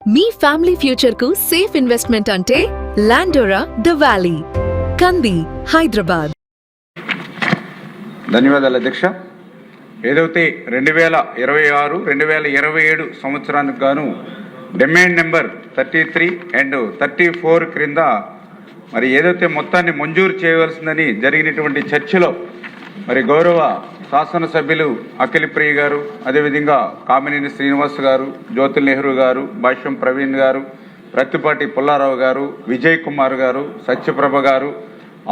మీ family future కు safe investment అంటే లాండోరా the valley, కంది, హైదరాబాద్. ధన్యవాదాలు అధ్యక్ష. ఏదైతే 2026-2027 సంవత్సరానికి గాను డిమాండ్ నెంబర్ 33 అండ్ 34 క్రింద మరి ఏదైతే మొత్తాన్ని మంజూరు చేయవలసిందని జరిగినటువంటి చర్చలో మరి గౌరవ శాసనసభ్యులు అఖిలప్రియ గారు, అదేవిధంగా కామినేని శ్రీనివాస్ గారు, జ్యోతుల్ నెహ్రూ గారు, భాష్యం ప్రవీణ్ గారు, ప్రత్తిపాటి పుల్లారావు గారు, విజయ్ కుమార్ గారు, సత్యప్రభ గారు,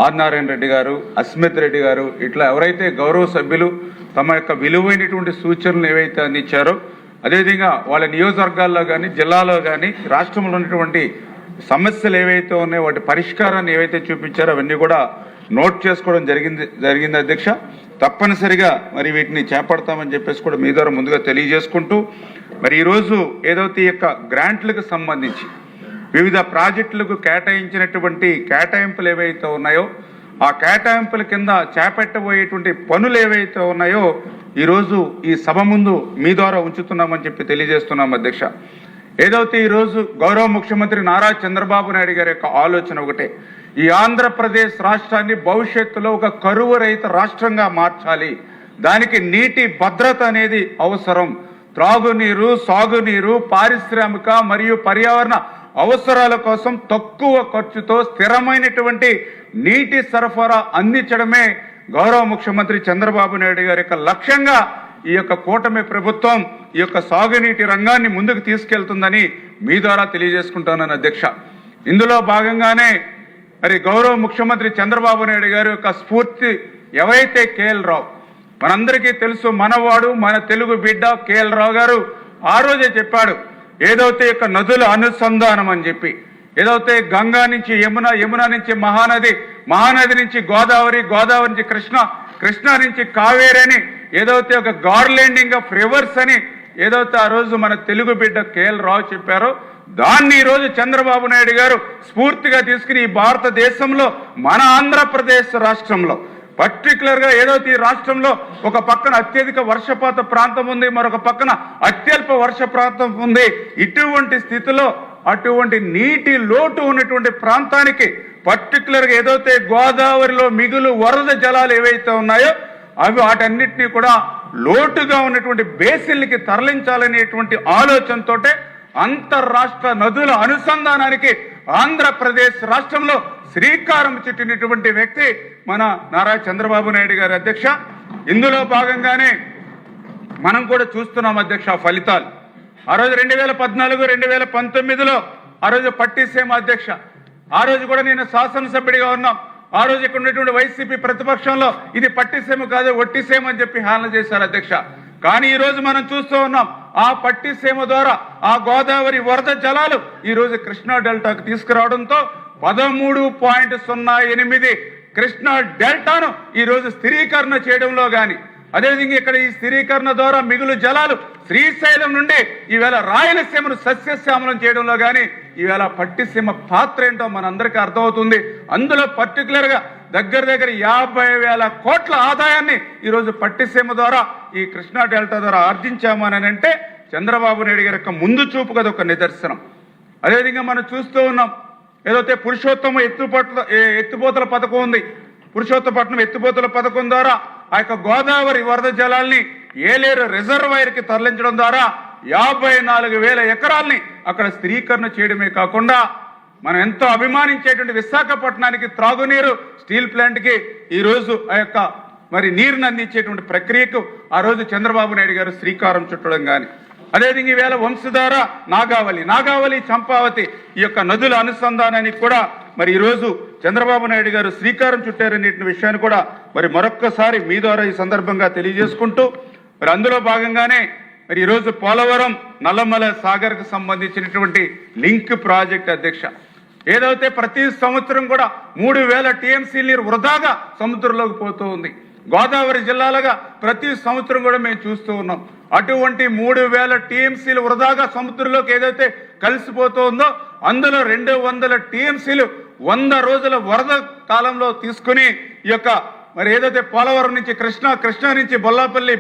ఆర్ నారాయణ రెడ్డి గారు, అస్మిత్ రెడ్డి గారు, ఇట్లా ఎవరైతే గౌరవ సభ్యులు తమ యొక్క విలువైనటువంటి సూచనలు ఏవైతే అందించారో, అదేవిధంగా వాళ్ళ నియోజకవర్గాల్లో కానీ జిల్లాలో కానీ రాష్ట్రంలో ఉన్నటువంటి సమస్యలు ఏవైతే ఉన్నాయో వాటి పరిష్కారాన్ని ఏవైతే చూపించారో అవన్నీ కూడా నోట్ చేసుకోవడం జరిగింది అధ్యక్ష. తప్పనిసరిగా మరి వీటిని చేపడతామని చెప్పేసి కూడా మీ ద్వారా ముందుగా తెలియజేసుకుంటూ, మరి ఈరోజు ఏదైతే ఈ యొక్క గ్రాంట్లకు సంబంధించి వివిధ ప్రాజెక్టులకు కేటాయించినటువంటి కేటాయింపులు ఏవైతే ఉన్నాయో ఆ కేటాయింపుల కింద చేపట్టబోయేటువంటి పనులు ఏవైతే ఉన్నాయో ఈరోజు ఈ సభ ముందు మీ ద్వారా ఉంచుతున్నామని చెప్పి తెలియజేస్తున్నాం అధ్యక్ష. ఏదైతే ఈరోజు గౌరవ ముఖ్యమంత్రి నారా చంద్రబాబు నాయుడు గారి యొక్క ఆలోచన ఒకటే, ఈ ఆంధ్రప్రదేశ్ రాష్ట్రాన్ని భవిష్యత్తులో ఒక కరువు రహిత రాష్ట్రంగా మార్చాలి. దానికి నీటి భద్రత అనేది అవసరం. త్రాగునీరు, సాగునీరు, పారిశ్రామిక మరియు పర్యావరణ అవసరాల కోసం తక్కువ ఖర్చుతో స్థిరమైనటువంటి నీటి సరఫరా అందించడమే గౌరవ ముఖ్యమంత్రి చంద్రబాబు నాయుడు గారి యొక్క లక్ష్యంగా ఈ యొక్క కూటమి ప్రభుత్వం ఈ యొక్క సాగునీటి రంగాన్ని ముందుకు తీసుకెళ్తుందని మీ ద్వారా తెలియజేసుకుంటున్నాను అధ్యక్ష. ఇందులో భాగంగానే మరి గౌరవ ముఖ్యమంత్రి చంద్రబాబు నాయుడు గారి యొక్క స్ఫూర్తి ఎవరైతే కేఎల్ రావు, మనందరికీ తెలుసు, మనవాడు మన తెలుగు బిడ్డ కేఎల్ రావు గారు ఆ రోజే చెప్పాడు, ఏదైతే యొక్క నదుల అనుసంధానం అని చెప్పి, ఏదైతే గంగా నుంచి యమున, యమున నుంచి మహానది, మహానది నుంచి గోదావరి, గోదావరి నుంచి కృష్ణ, కృష్ణ నుంచి కావేరి అని ఏదైతే ఒక గార్లెండింగ్ ఆఫ్ రివర్స్ అని ఏదైతే ఆ రోజు మన తెలుగు బిడ్డ కేఎల్ రావు చెప్పారో దాన్ని ఈరోజు చంద్రబాబు నాయుడు గారు స్ఫూర్తిగా తీసుకుని ఈ భారతదేశంలో మన ఆంధ్రప్రదేశ్ రాష్ట్రంలో పర్టికులర్గా ఏదైతే ఈ రాష్ట్రంలో ఒక పక్కన అత్యధిక వర్షపాత ప్రాంతం ఉంది, మరొక పక్కన అత్యల్ప వర్ష ప్రాంతం ఉంది. ఇటువంటి స్థితిలో అటువంటి నీటి లోటు ఉన్నటువంటి ప్రాంతానికి పర్టికులర్గా ఏదైతే గోదావరిలో మిగులు వరద జలాలు ఏవైతే ఉన్నాయో అవి వాటన్నిటినీ కూడా లోటుగా ఉన్నటువంటి బేసిన్లకి తరలించాలనేటువంటి ఆలోచనతోటే అంతర్రాష్ట్ర నదుల అనుసంధానానికి ఆంధ్రప్రదేశ్ రాష్ట్రంలో శ్రీకారం చుట్టినటువంటి వ్యక్తి మన నారా చంద్రబాబు నాయుడు గారి అధ్యక్ష. ఇందులో భాగంగానే మనం కూడా చూస్తున్నాం అధ్యక్ష ఫలితాలు. ఆ రోజు 2014-2019లో ఆ రోజు పట్టిసీమ అధ్యక్ష, ఆ రోజు కూడా నేను శాసనసభ్యుడిగా ఉన్నాం. ఆ రోజు ఇక్కడ ఉన్నటువంటి వైసీపీ ప్రతిపక్షంలో ఇది పట్టిసీమ కాదు ఒట్టిసీమ అని చెప్పి హేళన చేశారు అధ్యక్ష. కానీ ఈ రోజు మనం చూస్తూ ఉన్నాం, ఆ పట్టిసీమ ద్వారా ఆ గోదావరి వరద జలాలు ఈ రోజు కృష్ణా డెల్టాకు తీసుకురావడంతో 13.08 కృష్ణా డెల్టాను ఈ రోజు స్థిరీకరణ చేయడంలో కానీ, అదేవిధంగా ఇక్కడ ఈ స్థిరీకరణ ద్వారా మిగులు జలాలు శ్రీశైలం నుండి ఈవేళ రాయలసీమను సస్యశ్యామలం చేయడంలో కానీ ఈవేళ పట్టిసీమ పాత్ర ఏంటో మనందరికీ అర్థమవుతుంది. అందులో పర్టికులర్గా దగ్గర 50,000 కోట్ల ఆదాయాన్ని ఈరోజు పట్టిసీమ ద్వారా ఈ కృష్ణా డెల్టా ద్వారా ఆర్జించామని అంటే చంద్రబాబు నాయుడు గారి యొక్క ముందు చూపు కదా ఒక నిదర్శనం. అదేవిధంగా మనం చూస్తూ ఉన్నాం, ఏదైతే పురుషోత్తమ ఎత్తిపోతల పథకం ఉంది. పురుషోత్తపట్నం ఎత్తిపోతల పథకం ద్వారా ఆ యొక్క గోదావరి వరద జలాల్ని ఏలేరు రిజర్వాయర్కి తరలించడం ద్వారా 54,000 ఎకరాల్ని అక్కడ స్థిరీకరణ చేయడమే కాకుండా మనం ఎంతో అభిమానించేటువంటి విశాఖపట్నానికి త్రాగునీరు స్టీల్ ప్లాంట్కి ఈరోజు ఆ యొక్క మరి నీరుని అందించేటువంటి ప్రక్రియకు ఆ రోజు చంద్రబాబు నాయుడు గారు శ్రీకారం చుట్టడం కానీ, అదేవిధంగా ఈవేళ వంశధార నాగావళి చంపావతి ఈ యొక్క నదుల అనుసంధానానికి కూడా మరి ఈరోజు చంద్రబాబు నాయుడు గారు శ్రీకారం చుట్టారనే విషయాన్ని కూడా మరి మరొక్కసారి మీ ద్వారా ఈ సందర్భంగా తెలియజేసుకుంటూ, మరి అందులో భాగంగానే మరి ఈరోజు పోలవరం నల్లమల సాగర్కు సంబంధించినటువంటి లింక్ ప్రాజెక్ట్ అధ్యక్ష, ఏదైతే ప్రతి సంవత్సరం కూడా 3,000 టీఎంసీ నీరు వృధాగా సముద్రంలోకి పోతూ ఉంది. గోదావరి జిల్లాలుగా ప్రతి సంవత్సరం కూడా మేము చూస్తూ ఉన్నాం. అటువంటి 3,000 టీఎంసీలు వృధాగా సముద్రంలోకి ఏదైతే కలిసిపోతూ ఉందో అందులో 200 టీఎంసీలు 100 రోజుల వరద కాలంలో తీసుకుని ఈ యొక్క మరి ఏదైతే పోలవరం నుంచి కృష్ణా నుంచి బొల్లాపల్లి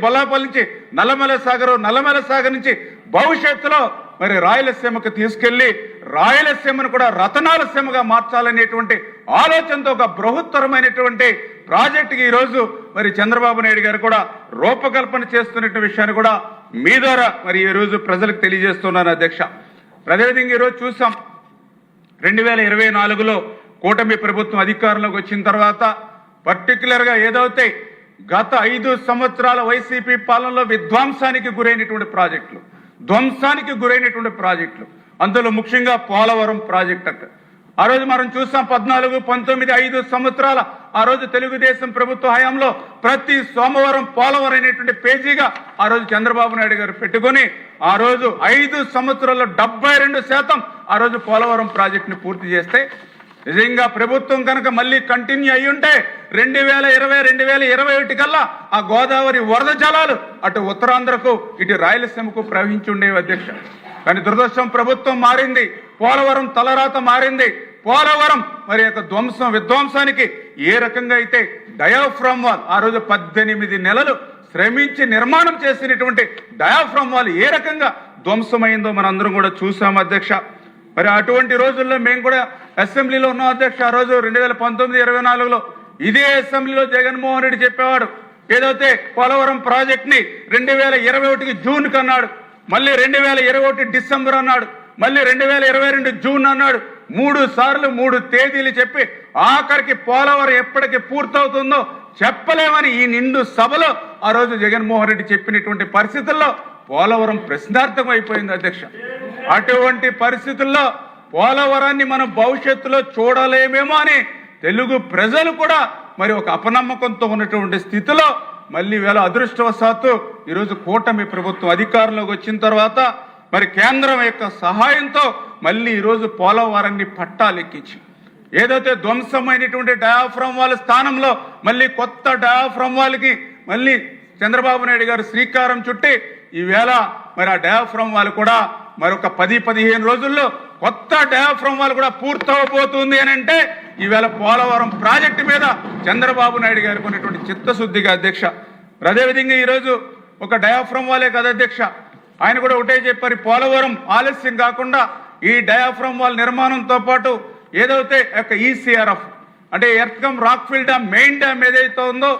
నుంచి నల్లమల సాగర్ నుంచి భవిష్యత్తులో మరి రాయలసీమకు తీసుకెళ్లి రాయలసీమను కూడా రతనాలసీమగా మార్చాలనేటువంటి ఆలోచనతో ఒక బృహత్తరమైనటువంటి ప్రాజెక్టుకి ఈరోజు మరి చంద్రబాబు నాయుడు గారు కూడా రూపకల్పన చేస్తున్న విషయాన్ని కూడా మీ ద్వారా మరి ఈరోజు ప్రజలకు తెలియజేస్తున్నాను అధ్యక్ష. అదేవిధంగా ఈరోజు చూసాం 2024లో కూటమి ప్రభుత్వం అధికారంలోకి వచ్చిన తర్వాత పర్టికులర్గా ఏదైతే గత 5 సంవత్సరాల వైసీపీ పాలనలో విధ్వంసానికి గురైనటువంటి ప్రాజెక్టులు, ధ్వంసానికి గురైనటువంటి ప్రాజెక్టులు, అందులో ముఖ్యంగా పోలవరం ప్రాజెక్ట్ ఆ రోజు మనం చూసాం 14, 19, 5 సంవత్సరాల ఆ రోజు తెలుగుదేశం ప్రభుత్వ హయాంలో ప్రతి సోమవారం పోలవరం అనేటువంటి పేజీగా ఆ రోజు చంద్రబాబు నాయుడు గారు పెట్టుకొని ఆ రోజు 5 సంవత్సరాల్లో 72% ఆ రోజు పోలవరం ప్రాజెక్టుని పూర్తి చేస్తే నిజంగా ప్రభుత్వం కనుక మళ్ళీ కంటిన్యూ అయ్యి ఉంటే 2020, 2021 కల్లా ఆ గోదావరి వరద జలాలు అటు ఉత్తరాంధ్రకు ఇటు రాయలసీమకు ప్రవహించి ఉండేవి అధ్యక్ష. కానీ దురదృష్టం ప్రభుత్వం మారింది, పోలవరం తలరాత మారింది. పోలవరం మరి యొక్క విధ్వంసానికి ఏ రకంగా అయితే డయాఫ్రామ్ వాల్ ఆ రోజు 18 నెలలు శ్రమించి నిర్మాణం చేసినటువంటి డయాఫ్రామ్ వాల్ ఏ రకంగా ధ్వంసమైందో మనందరం కూడా చూసాం అధ్యక్ష. మరి అటువంటి రోజుల్లో మేము కూడా అసెంబ్లీలో ఉన్నాం అధ్యక్ష. ఆ రోజు 2019, 24లో ఇదే అసెంబ్లీలో జగన్మోహన్ రెడ్డి చెప్పేవాడు ఏదైతే పోలవరం ప్రాజెక్ట్ని 2021 జూన్ కన్నాడు, మళ్ళీ 2021 డిసెంబర్ అన్నాడు, మళ్ళీ 2022 జూన్ అన్నాడు. 3 సార్లు 3 తేదీలు చెప్పి ఆఖరికి పోలవరం ఎప్పటికి పూర్తవుతుందో చెప్పలేమని ఈ నిండు సభలో ఆ రోజు జగన్మోహన్ రెడ్డి చెప్పినటువంటి పరిస్థితుల్లో పోలవరం ప్రశ్నార్థకం అయిపోయింది అధ్యక్ష. అటువంటి పరిస్థితుల్లో పోలవరాన్ని మనం భవిష్యత్తులో చూడలేమేమో అని తెలుగు ప్రజలు కూడా మరి ఒక అపనమ్మకంతో ఉన్నటువంటి స్థితిలో మళ్ళీ వేళ అదృష్టవశాత్తు ఈరోజు కూటమి ప్రభుత్వం అధికారంలోకి వచ్చిన తర్వాత మరి కేంద్రం యొక్క సహాయంతో మళ్ళీ ఈరోజు పోలవరాన్ని పట్టాలెక్కించి ఏదైతే ధ్వంసమైనటువంటి డయాఫ్రామ్ వాల్ స్థానంలో మళ్ళీ కొత్త డయాఫ్రామ్ వాల్కి మళ్ళీ చంద్రబాబు నాయుడు గారు శ్రీకారం చుట్టి ఈవేళ మరి ఆ డయాఫ్రామ్ వాల్ కూడా మరొక 10-15 రోజుల్లో కొత్త డయాఫ్రామ్ వాల్ కూడా పూర్తవబోతుంది అని అంటే ఈవేళ పోలవరం ప్రాజెక్టు మీద చంద్రబాబు నాయుడు గారికి ఉన్నటువంటి చిత్తశుద్ధిగా అధ్యక్ష. అదేవిధంగా ఈరోజు ఒక డయాఫ్రామ్ వాలే కదా అధ్యక్ష, ఆయన కూడా ఒకటే చెప్పారు, పోలవరం ఆలస్యం కాకుండా ఈ డయాఫ్రామ్ వాల్ నిర్మాణంతో పాటు ఏదైతే యొక్క ఈసీఆర్ఎఫ్ అంటే ఎర్త్కమ్ రాక్ఫిల్ డ్యామ్ మెయిన్ డ్యామ్ ఏదైతే ఉందో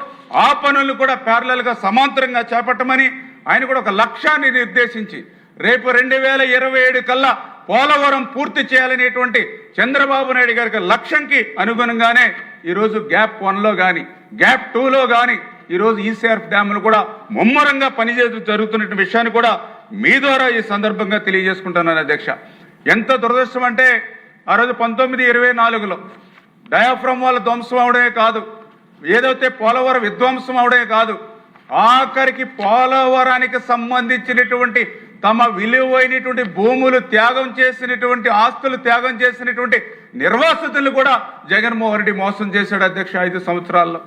ఆ పనులు కూడా ప్యారలల్గా సమాంతరంగా చేపట్టమని ఆయన కూడా ఒక లక్ష్యాన్ని నిర్దేశించి రేపు 2027 కల్లా పోలవరం పూర్తి చేయాలనేటువంటి చంద్రబాబు నాయుడు గారికి లక్ష్యంకి అనుగుణంగానే ఈరోజు గ్యాప్ 1లో కానీ గ్యాప్ 2లో కానీ ఈరోజు ఈసీఆర్ఎఫ్ డ్యాములు కూడా ముమ్మరంగా పనిచేస్తూ జరుగుతున్న విషయాన్ని కూడా మీ ద్వారా ఈ సందర్భంగా తెలియజేసుకుంటున్నాను అధ్యక్ష. ఎంత దురదృష్టం అంటే ఆ రోజు 1924లో డయాఫ్రామ్ వాల్ ధ్వంసం అవడమే కాదు, ఏదైతే పోలవరం విధ్వంసం అవడమే కాదు, ఆఖరికి పోలవరానికి సంబంధించినటువంటి తమ విలువైనటువంటి భూములు త్యాగం చేసినటువంటి ఆస్తులు త్యాగం చేసినటువంటి నిర్వాసితులు కూడా జగన్మోహన్ రెడ్డి మోసం చేశాడు అధ్యక్ష 5 సంవత్సరాల్లో.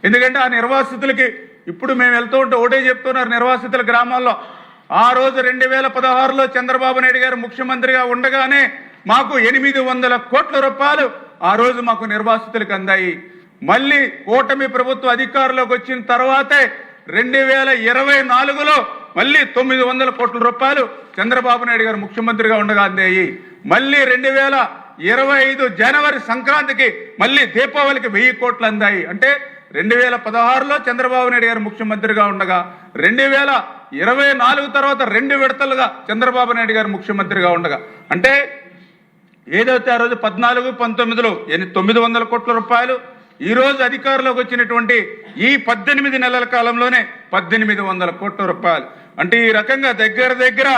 ఎందుకంటే ఆ నిర్వాసితులకి ఇప్పుడు మేము వెళ్తూ ఉంటే ఒకటే చెప్తున్నారు నిర్వాసితుల గ్రామాల్లో, ఆ రోజు 2016లో చంద్రబాబు నాయుడు గారు ముఖ్యమంత్రిగా ఉండగానే మాకు 800 కోట్ల రూపాయలు ఆ రోజు మాకు నిర్వాసితులకు అందాయి. మళ్ళీ కూటమి ప్రభుత్వం అధికారంలోకి వచ్చిన తర్వాతే 2024లో మళ్ళీ 900 కోట్ల రూపాయలు చంద్రబాబు నాయుడు గారు ముఖ్యమంత్రిగా ఉండగా అందాయి. మళ్ళీ 2025 జనవరి సంక్రాంతికి మళ్ళీ దీపావళికి 1000 కోట్లు అందాయి. అంటే 2016లో చంద్రబాబు నాయుడు గారు ముఖ్యమంత్రిగా ఉండగా 2024 తర్వాత 2 విడతలుగా చంద్రబాబు నాయుడు గారు ముఖ్యమంత్రిగా ఉండగా అంటే ఏదైతే ఆ రోజు 14, 19లో 900 కోట్ల రూపాయలు, ఈ రోజు అధికారంలోకి వచ్చినటువంటి ఈ 18 నెలల కాలంలోనే 1800 కోట్ల రూపాయలు. అంటే ఈ రకంగా దగ్గర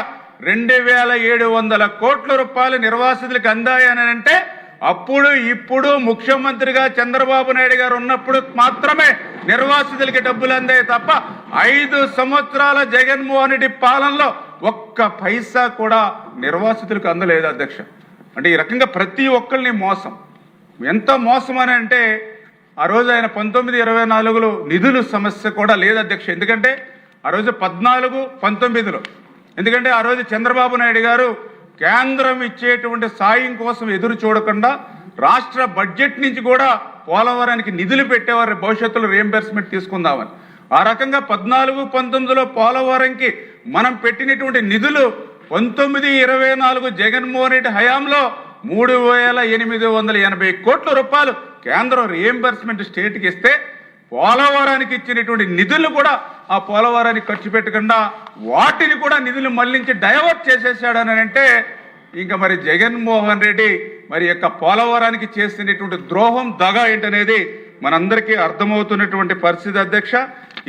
2700 కోట్ల రూపాయలు నిర్వాసితులకు అందాయని అంటే అప్పుడు ఇప్పుడు ముఖ్యమంత్రిగా చంద్రబాబు నాయుడు గారు ఉన్నప్పుడు మాత్రమే నిర్వాసితులకి డబ్బులు అందాయి తప్ప 5 సంవత్సరాల జగన్మోహన్ రెడ్డి పాలనలో ఒక్క పైసా కూడా నిర్వాసితులకు అందలేదు అధ్యక్ష. అంటే ఈ రకంగా ప్రతి ఒక్కరిని మోసం, ఎంత మోసం అని అంటే ఆ రోజు ఆయన 1924లో నిధులు సమస్య కూడా లేదు అధ్యక్ష. ఎందుకంటే ఆ రోజు 14, 19లో ఎందుకంటే ఆ రోజు చంద్రబాబు నాయుడు గారు కేంద్రం ఇచ్చేటువంటి సాయం కోసం ఎదురు చూడకుండా రాష్ట్ర బడ్జెట్ నుంచి కూడా పోలవరానికి నిధులు పెట్టేవారు, భవిష్యత్తులో రీఎంబర్స్మెంట్ తీసుకుందామని. ఆ రకంగా 14, 19లో పోలవరంకి మనం పెట్టినటువంటి నిధులు 1924 జగన్మోహన్ రెడ్డి హయాంలో 3,880 కోట్ల రూపాయలు కేంద్రం రీఎంబర్స్మెంట్ స్టేట్కి ఇస్తే పోలవరానికి ఇచ్చినటువంటి నిధులు కూడా ఆ పోలవరానికి ఖర్చు పెట్టకుండా వాటిని కూడా నిధులు మళ్లించి డైవర్ట్ చేసేసాడని అంటే ఇంకా మరి జగన్మోహన్ రెడ్డి మరి యొక్క పోలవరానికి చేసినటువంటి ద్రోహం దగా ఏంటనేది మనందరికీ అర్థమవుతున్నటువంటి పరిస్థితి అధ్యక్ష.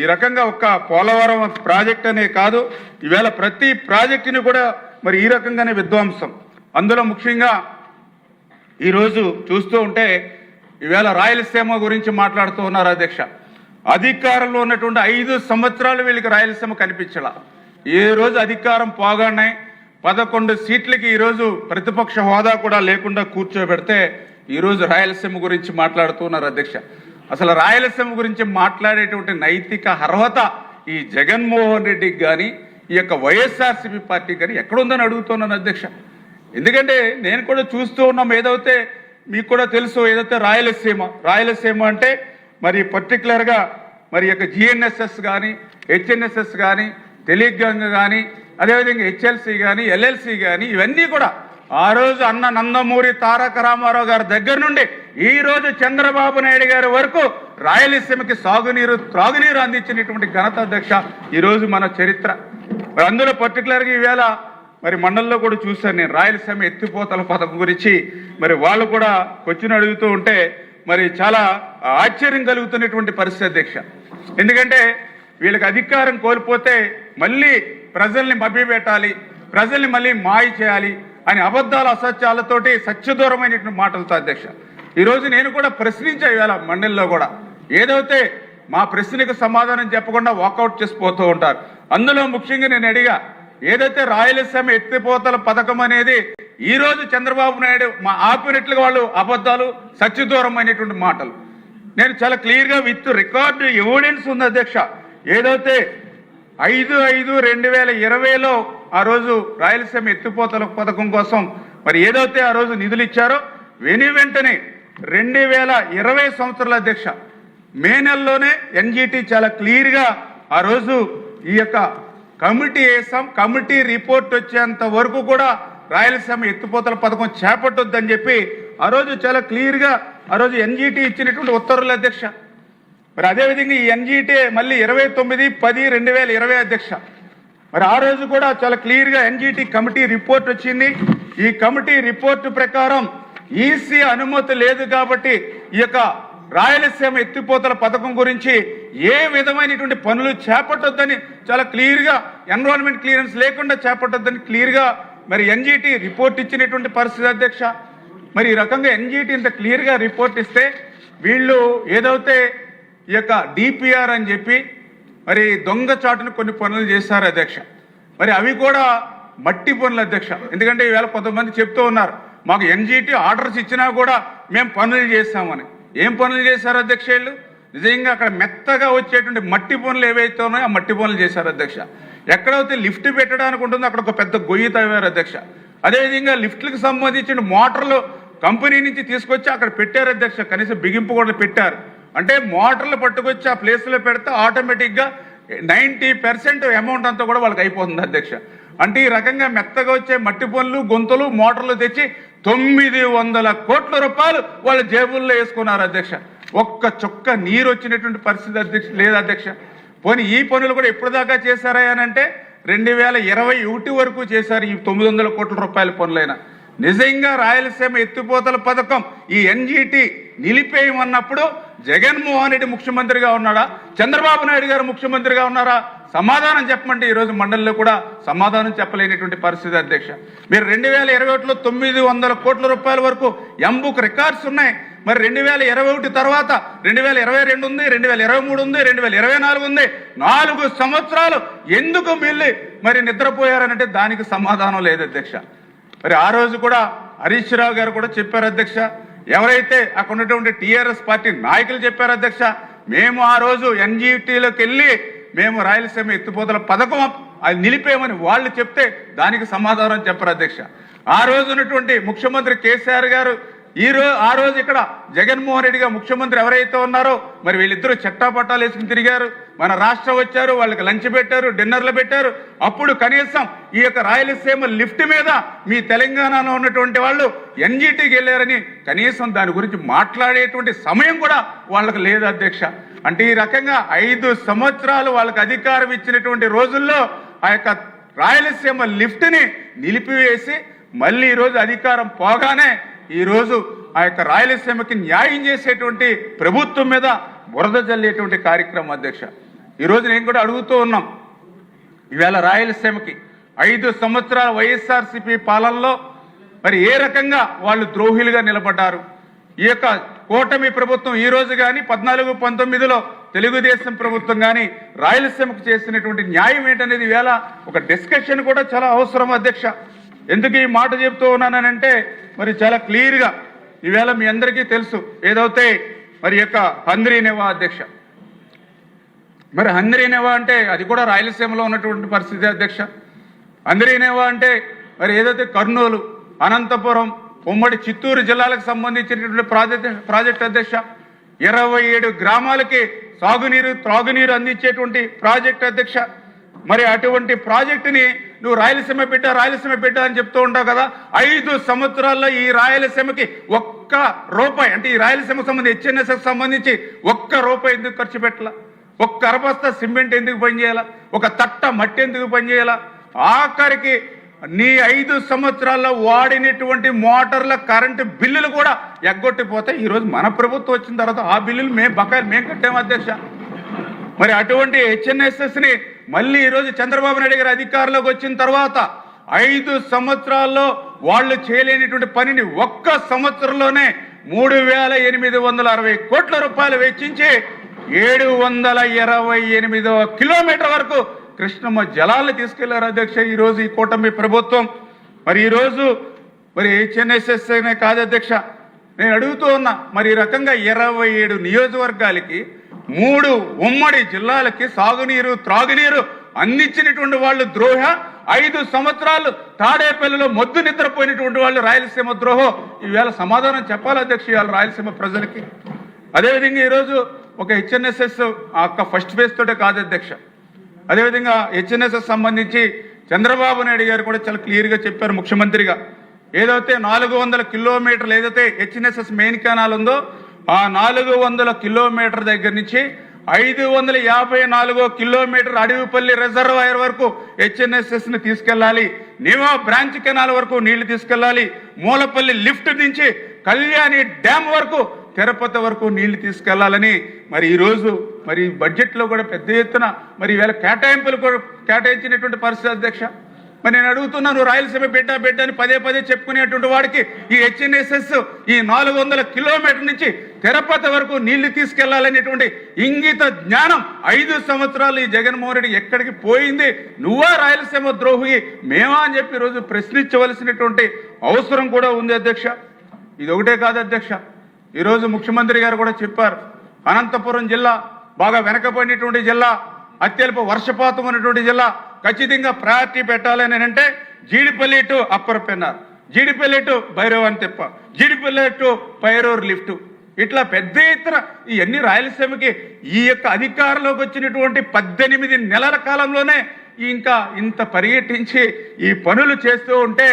ఈ రకంగా ఒక్క పోలవరం ప్రాజెక్ట్ అనే కాదు, ఈవేళ ప్రతి ప్రాజెక్టుని కూడా మరి ఈ రకంగానే విధ్వంసం. అందులో ముఖ్యంగా ఈరోజు చూస్తూ ఉంటే ఈవేళ రాయలసీమ గురించి మాట్లాడుతూ ఉన్నారు అధ్యక్ష. అధికారంలో ఉన్నటువంటి 5 సంవత్సరాలు వీళ్ళకి రాయలసీమ కనిపించాల. ఏ రోజు అధికారం పోగానే 11 సీట్లకి ఈరోజు ప్రతిపక్ష హోదా కూడా లేకుండా కూర్చోబెడితే ఈరోజు రాయలసీమ గురించి మాట్లాడుతున్నారు అధ్యక్ష. అసలు రాయలసీమ గురించి మాట్లాడేటువంటి నైతిక అర్హత ఈ జగన్మోహన్ రెడ్డికి కానీ ఈ యొక్క వైఎస్ఆర్సీపీ పార్టీకి కానీ ఎక్కడుందని అడుగుతున్నాను అధ్యక్ష. ఎందుకంటే నేను కూడా చూస్తూ ఉన్నాం, ఏదైతే మీకు కూడా తెలుసు, ఏదైతే రాయలసీమ అంటే మరి పర్టికులర్గా మరి యొక్క జిఎన్ఎస్ఎస్ కానీ హెచ్ఎన్ఎస్ఎస్ కానీ టెలిగంగ కానీ అదేవిధంగా హెచ్ఎల్సి కానీ ఎల్ఎల్సి కానీ ఇవన్నీ కూడా ఆ రోజు అన్న నందమూరి తారక రామారావు గారి దగ్గర నుండి ఈ రోజు చంద్రబాబు నాయుడు గారి వరకు రాయలసీమకి సాగునీరు త్రాగునీరు అందించినటువంటి ఘనత అధ్యక్ష ఈరోజు మన చరిత్ర. మరి అందులో పర్టికులర్గా ఈవేళ మరి మండలంలో కూడా చూశాను నేను రాయలసీమ ఎత్తిపోతల పథకం గురించి. మరి వాళ్ళు కూడా క్వశ్చన్ అడుగుతూ ఉంటే మరి చాలా ఆశ్చర్యం కలుగుతున్నటువంటి పరిస్థితి అధ్యక్ష. ఎందుకంటే వీళ్ళకి అధికారం కోల్పోతే మళ్ళీ ప్రజల్ని మభ్యపెట్టాలి, ప్రజల్ని మళ్ళీ మాయ చేయాలి అని అబద్ధాల అసత్యాలతోటి సత్యదూరమైనటువంటి మాటలతో అధ్యక్ష ఈరోజు నేను కూడా ప్రశ్నించా ఇవాళ మండలిలో కూడా. ఏదైతే మా ప్రశ్నకు సమాధానం చెప్పకుండా వాకౌట్ చేసిపోతూ ఉంటారు. అందులో ముఖ్యంగా నేను అడిగా, ఏదైతే రాయలసీమ ఎత్తిపోతల పథకం అనేది ఈ రోజు చంద్రబాబు నాయుడు మా ఆపినట్లుగా వాళ్ళు అబద్ధాలు సత్యదూరమైనటువంటి మాటలు. నేను చాలా క్లియర్గా విత్ రికార్డు ఎవిడెన్స్ ఉంది అధ్యక్ష. ఏదైతే 5/5/2020లో ఆ రోజు రాయలసీమ ఎత్తిపోతల పథకం కోసం మరి ఏదైతే ఆ రోజు నిధులు ఇచ్చారో వెంటనే 2020 సంవత్సరాల అధ్యక్ష మే నెలలోనే ఎన్జిటి చాలా క్లియర్గా ఆ రోజు ఈ యొక్క కమిటీ వేసాం, కమిటీ రిపోర్ట్ వచ్చేంత వరకు కూడా రాయలసీమ ఎత్తిపోతల పథకం చేపట్టొద్దని చెప్పి ఆ రోజు చాలా క్లియర్గా ఆ రోజు ఎన్జిటి ఇచ్చినటువంటి ఉత్తర్వులు అధ్యక్ష. మరి అదేవిధంగా ఈ ఎన్జిటి మళ్ళీ 29/10/2020 అధ్యక్ష. మరి ఆ రోజు కూడా చాలా క్లియర్గా ఎన్జిటి కమిటీ రిపోర్ట్ వచ్చింది. ఈ కమిటీ రిపోర్టు ప్రకారం ఈసీ అనుమతి లేదు కాబట్టి ఈ యొక్క రాయలసీమ ఎత్తిపోతల పథకం గురించి ఏ విధమైనటువంటి పనులు చేపట్టొద్దని చాలా క్లియర్గా ఎన్విరాన్మెంట్ క్లియరెన్స్ లేకుండా చేపట్టొద్దని క్లియర్గా మరి ఎన్జిటి రిపోర్ట్ ఇచ్చినటువంటి పరిస్థితి అధ్యక్ష. మరి ఈ రకంగా ఎన్జిటి ఇంత క్లియర్గా రిపోర్ట్ ఇస్తే వీళ్ళు ఏదైతే ఈ యొక్క డిపిఆర్ అని చెప్పి మరి దొంగచాటును కొన్ని పనులు చేశారు అధ్యక్ష. మరి అవి కూడా మట్టి పనులు అధ్యక్ష. ఎందుకంటే ఈవేళ కొంతమంది చెప్తూ ఉన్నారు మాకు ఎన్జిటి ఆర్డర్స్ ఇచ్చినా కూడా మేము పనులు చేస్తామని. ఏం పనులు చేశారు అధ్యక్ష వీళ్ళు? నిజంగా అక్కడ మెత్తగా వచ్చేటువంటి మట్టి పనులు ఏవైతే ఉన్నాయో ఆ మట్టి పనులు చేశారు అధ్యక్ష. ఎక్కడైతే లిఫ్ట్ పెట్టడానికి ఉంటుందో అక్కడ ఒక పెద్ద గొయ్యి తవ్వారు అధ్యక్ష. అదేవిధంగా లిఫ్ట్లకు సంబంధించిన మోటార్లు కంపెనీ నుంచి తీసుకొచ్చి అక్కడ పెట్టారు అధ్యక్ష. కనీసం బిగింపు కూడా పెట్టారు. అంటే మోటార్లు పట్టుకొచ్చి ఆ ప్లేస్లో పెడితే ఆటోమేటిక్గా 90% అమౌంట్ అంతా కూడా వాళ్ళకి అయిపోతుంది అధ్యక్ష. అంటే ఈ రకంగా మెత్తగా వచ్చే మట్టి పనులు గొంతులు మోటార్లు తెచ్చి 900 కోట్ల రూపాయలు వాళ్ళ జేబుల్లో వేసుకున్నారు అధ్యక్ష. ఒక్క చుక్క నీరు వచ్చినటువంటి పరిస్థితి అధ్యక్ష లేదు అధ్యక్ష. పోనీ ఈ పనులు కూడా ఎప్పటిదాకా చేశారా అని అంటే 2021 వరకు చేశారు ఈ 900 కోట్ల రూపాయల పనులైనా. నిజంగా రాయలసీమ ఎత్తిపోతల పథకం ఈ ఎన్జిటి నిలిపేయమన్నప్పుడు జగన్మోహన్ రెడ్డి ముఖ్యమంత్రిగా ఉన్నాడా, చంద్రబాబు నాయుడు గారు ముఖ్యమంత్రిగా ఉన్నారా? సమాధానం చెప్పమంటే ఈరోజు మండలిలో కూడా సమాధానం చెప్పలేనటువంటి పరిస్థితి అధ్యక్ష. మీరు 2021లో 900 కోట్ల రూపాయల వరకు ఎంబుక్ రికార్డ్స్ ఉన్నాయి. మరి 2021 తర్వాత 2022 ఉంది, 2023 ఉంది, 2024 ఉంది. 4 సంవత్సరాలు ఎందుకు మిల్లి మరి నిద్రపోయారనంటే దానికి సమాధానం లేదు అధ్యక్ష. మరి ఆ రోజు కూడా హరీష్ రావు గారు కూడా చెప్పారు అధ్యక్ష. ఎవరైతే అక్కడ ఉన్నటువంటి టీఆర్ఎస్ పార్టీ నాయకులు చెప్పారు అధ్యక్ష, మేము ఆ రోజు ఎన్జిటిలోకి వెళ్ళి మేము రాయలసీమ ఎత్తిపోతల పథకం అది నిలిపేమని వాళ్ళు చెప్తే దానికి సమాధానం చెప్పరు అధ్యక్ష. ఆ రోజు ఉన్నటువంటి ముఖ్యమంత్రి కేసీఆర్ గారు ఆ రోజు ఇక్కడ జగన్మోహన్ రెడ్డిగా ముఖ్యమంత్రి ఎవరైతే ఉన్నారో మరి వీళ్ళిద్దరూ చట్టాపట్టాలు వేసుకుని తిరిగారు. మన రాష్ట్రం వచ్చారు, వాళ్ళకి లంచ్ పెట్టారు, డిన్నర్లు పెట్టారు. అప్పుడు కనీసం ఈ యొక్క రాయలసీమ లిఫ్ట్ మీద మీ తెలంగాణలో ఉన్నటువంటి వాళ్ళు ఎన్జీటీకి వెళ్ళారని కనీసం దాని గురించి మాట్లాడేటువంటి సమయం కూడా వాళ్ళకి లేదు అధ్యక్ష. అంటే ఈ రకంగా 5 సంవత్సరాలు వాళ్ళకి అధికారం ఇచ్చినటువంటి రోజుల్లో ఆ యొక్క రాయలసీమ లిఫ్ట్ని నిలిపివేసి మళ్ళీ ఈరోజు అధికారం పోగానే ఈరోజు ఆ యొక్క రాయలసీమకి న్యాయం చేసేటువంటి ప్రభుత్వం మీద బురద జల్లేటువంటి కార్యక్రమం అధ్యక్ష. ఈరోజు నేను కూడా అడుగుతూ ఉన్నాం, ఈవేళ రాయలసీమకి 5 సంవత్సరాల వైఎస్ఆర్సీపీ పాలనలో మరి ఏ రకంగా వాళ్ళు ద్రోహులుగా నిలబడ్డారు. ఈ యొక్క కూటమి ప్రభుత్వం ఈ రోజు కానీ 14-19లో తెలుగుదేశం ప్రభుత్వం కానీ రాయలసీమకు చేసినటువంటి న్యాయం ఏంటనేది ఈవేళ ఒక డిస్కషన్ కూడా చాలా అవసరం అధ్యక్ష. ఎందుకు ఈ మాట చెప్తూ ఉన్నానంటే మరి చాలా క్లియర్గా ఈవేళ మీ అందరికీ తెలుసు ఏదైతే మరి యొక్క హంద్రీనేవా అధ్యక్ష. మరి హంద్రీనేవా అంటే అది కూడా రాయలసీమలో ఉన్నటువంటి పరిస్థితి అధ్యక్ష. హంద్రీనేవా అంటే మరి ఏదైతే కర్నూలు, అనంతపురం, ఉమ్మడి చిత్తూరు జిల్లాలకు సంబంధించినటువంటి ప్రాజెక్ట్ అధ్యక్ష. 27 గ్రామాలకి సాగునీరు, త్రాగునీరు అందించేటువంటి ప్రాజెక్ట్ అధ్యక్ష. మరి అటువంటి ప్రాజెక్టుని నువ్వు రాయలసీమ పెట్టా అని చెప్తూ ఉంటావు కదా. 5 సంవత్సరాల్లో ఈ రాయలసీమకి ఒక్క రూపాయి, అంటే ఈ రాయలసీమకు సంబంధించి హెచ్ఎన్ఎస్ఎస్ సంబంధించి ఒక్క రూపాయి ఎందుకు ఖర్చు పెట్టాల? ఒక్క అరబస్తా సిమెంట్ ఎందుకు పనిచేయాలా? ఒక తట్ట మట్టి ఎందుకు పనిచేయాలా? ఆఖరికి నీ 5 సంవత్సరాల్లో వాడినటువంటి మోటార్ల కరెంటు బిల్లులు కూడా ఎగ్గొట్టిపోతే ఈరోజు మన ప్రభుత్వం వచ్చిన తర్వాత ఆ బిల్లులు బకాయిలు మేము కట్టాము అధ్యక్ష. మరి అటువంటి హెచ్ఎన్ఎస్ఎస్ని మళ్ళీ ఈరోజు చంద్రబాబు నాయుడు గారి అధికారంలోకి వచ్చిన తర్వాత 5 సంవత్సరాల్లో వాళ్ళు చేయలేనిటువంటి పనిని ఒక్క సంవత్సరంలోనే 3,860 కోట్ల రూపాయలు వెచ్చించి 728 కిలోమీటర్ వరకు కృష్ణమ్మ జలాలను తీసుకెళ్లారు అధ్యక్ష ఈరోజు ఈ కూటమి ప్రభుత్వం. మరి ఈరోజు మరి హెచ్ఎన్ఎస్ఎస్ అనే కాదు అధ్యక్ష, నేను అడుగుతూ ఉన్నా, మరి ఈ రకంగా 27 నియోజకవర్గాలకి 3 ఉమ్మడి జిల్లాలకి సాగునీరు, త్రాగునీరు అందించినటువంటి వాళ్ళు ద్రోహ, 5 సంవత్సరాలు తాడేపల్లిలో మొద్దు నిద్రపోయినటువంటి వాళ్ళు రాయలసీమ ద్రోహం. ఈవేళ సమాధానం చెప్పాలి అధ్యక్ష ఇవాళ రాయలసీమ ప్రజలకి. అదేవిధంగా ఈరోజు ఒక హెచ్ఎన్ఎస్ఎస్ అక్క ఫస్ట్ ఫేజ్ తోటే కాదు అధ్యక్ష. అదేవిధంగా హెచ్ఎన్ఎస్ఎస్ సంబంధించి చంద్రబాబు నాయుడు గారు కూడా చాలా క్లియర్గా చెప్పారు ముఖ్యమంత్రిగా. ఏదైతే 400 కిలోమీటర్లు ఏదైతే హెచ్ఎన్ఎస్ఎస్ మెయిన్ కెనాల్ ఉందో ఆ 400 కిలోమీటర్ దగ్గర నుంచి 554 కిలోమీటర్ అడవిపల్లి రిజర్వాయర్ వరకు హెచ్ఎన్ఎస్ఎస్ని తీసుకెళ్లాలి. నివా బ్రాంచ్ కెనాల్ వరకు నీళ్లు తీసుకెళ్లాలి. మూలపల్లి లిఫ్ట్ నుంచి కళ్యాణి డ్యామ్ వరకు, తిరుపతి వరకు నీళ్లు తీసుకెళ్లాలని మరి ఈరోజు మరి బడ్జెట్లో కూడా పెద్ద ఎత్తున మరి ఈవేళ కేటాయింపులు కూడా కేటాయించినటువంటి పరిస్థితి అధ్యక్ష. మరి నేను అడుగుతున్నాను, రాయలసీమ బిడ్డ అని పదే చెప్పుకునేటువంటి వాడికి ఈ హెచ్ఎన్ఎస్ఎస్ ఈ 400 కిలోమీటర్ నుంచి తిరుపతి వరకు నీళ్లు తీసుకెళ్లాలనేటువంటి ఇంగిత జ్ఞానం 5 సంవత్సరాలు ఈ జగన్మోహన్ రెడ్డి ఎక్కడికి పోయింది? నువ్వా రాయలసీమ ద్రోహి మేమా అని చెప్పి ఈరోజు ప్రశ్నించవలసినటువంటి అవసరం కూడా ఉంది అధ్యక్ష. ఇది ఒకటే కాదు అధ్యక్ష, ఈరోజు ముఖ్యమంత్రి గారు కూడా చెప్పారు, అనంతపురం జిల్లా బాగా వెనకబడినటువంటి జిల్లా, అత్యల్ప వర్షపాతం ఉన్నటువంటి జిల్లా, ఖచ్చితంగా ప్రయారిటీ పెట్టాలని అంటే Jeedipalli to upper Pennar, Jeedipalli to Bhairavan Teppa, Jeedipalli to పైరూరు lift, ఇట్లా పెద్ద ఎత్తున ఇవన్నీ రాయలసీమకి ఈ యొక్క అధికారంలోకి వచ్చినటువంటి 18 నెలల కాలంలోనే ఇంకా ఇంత పర్యటించి ఈ పనులు చేస్తూ ఉంటే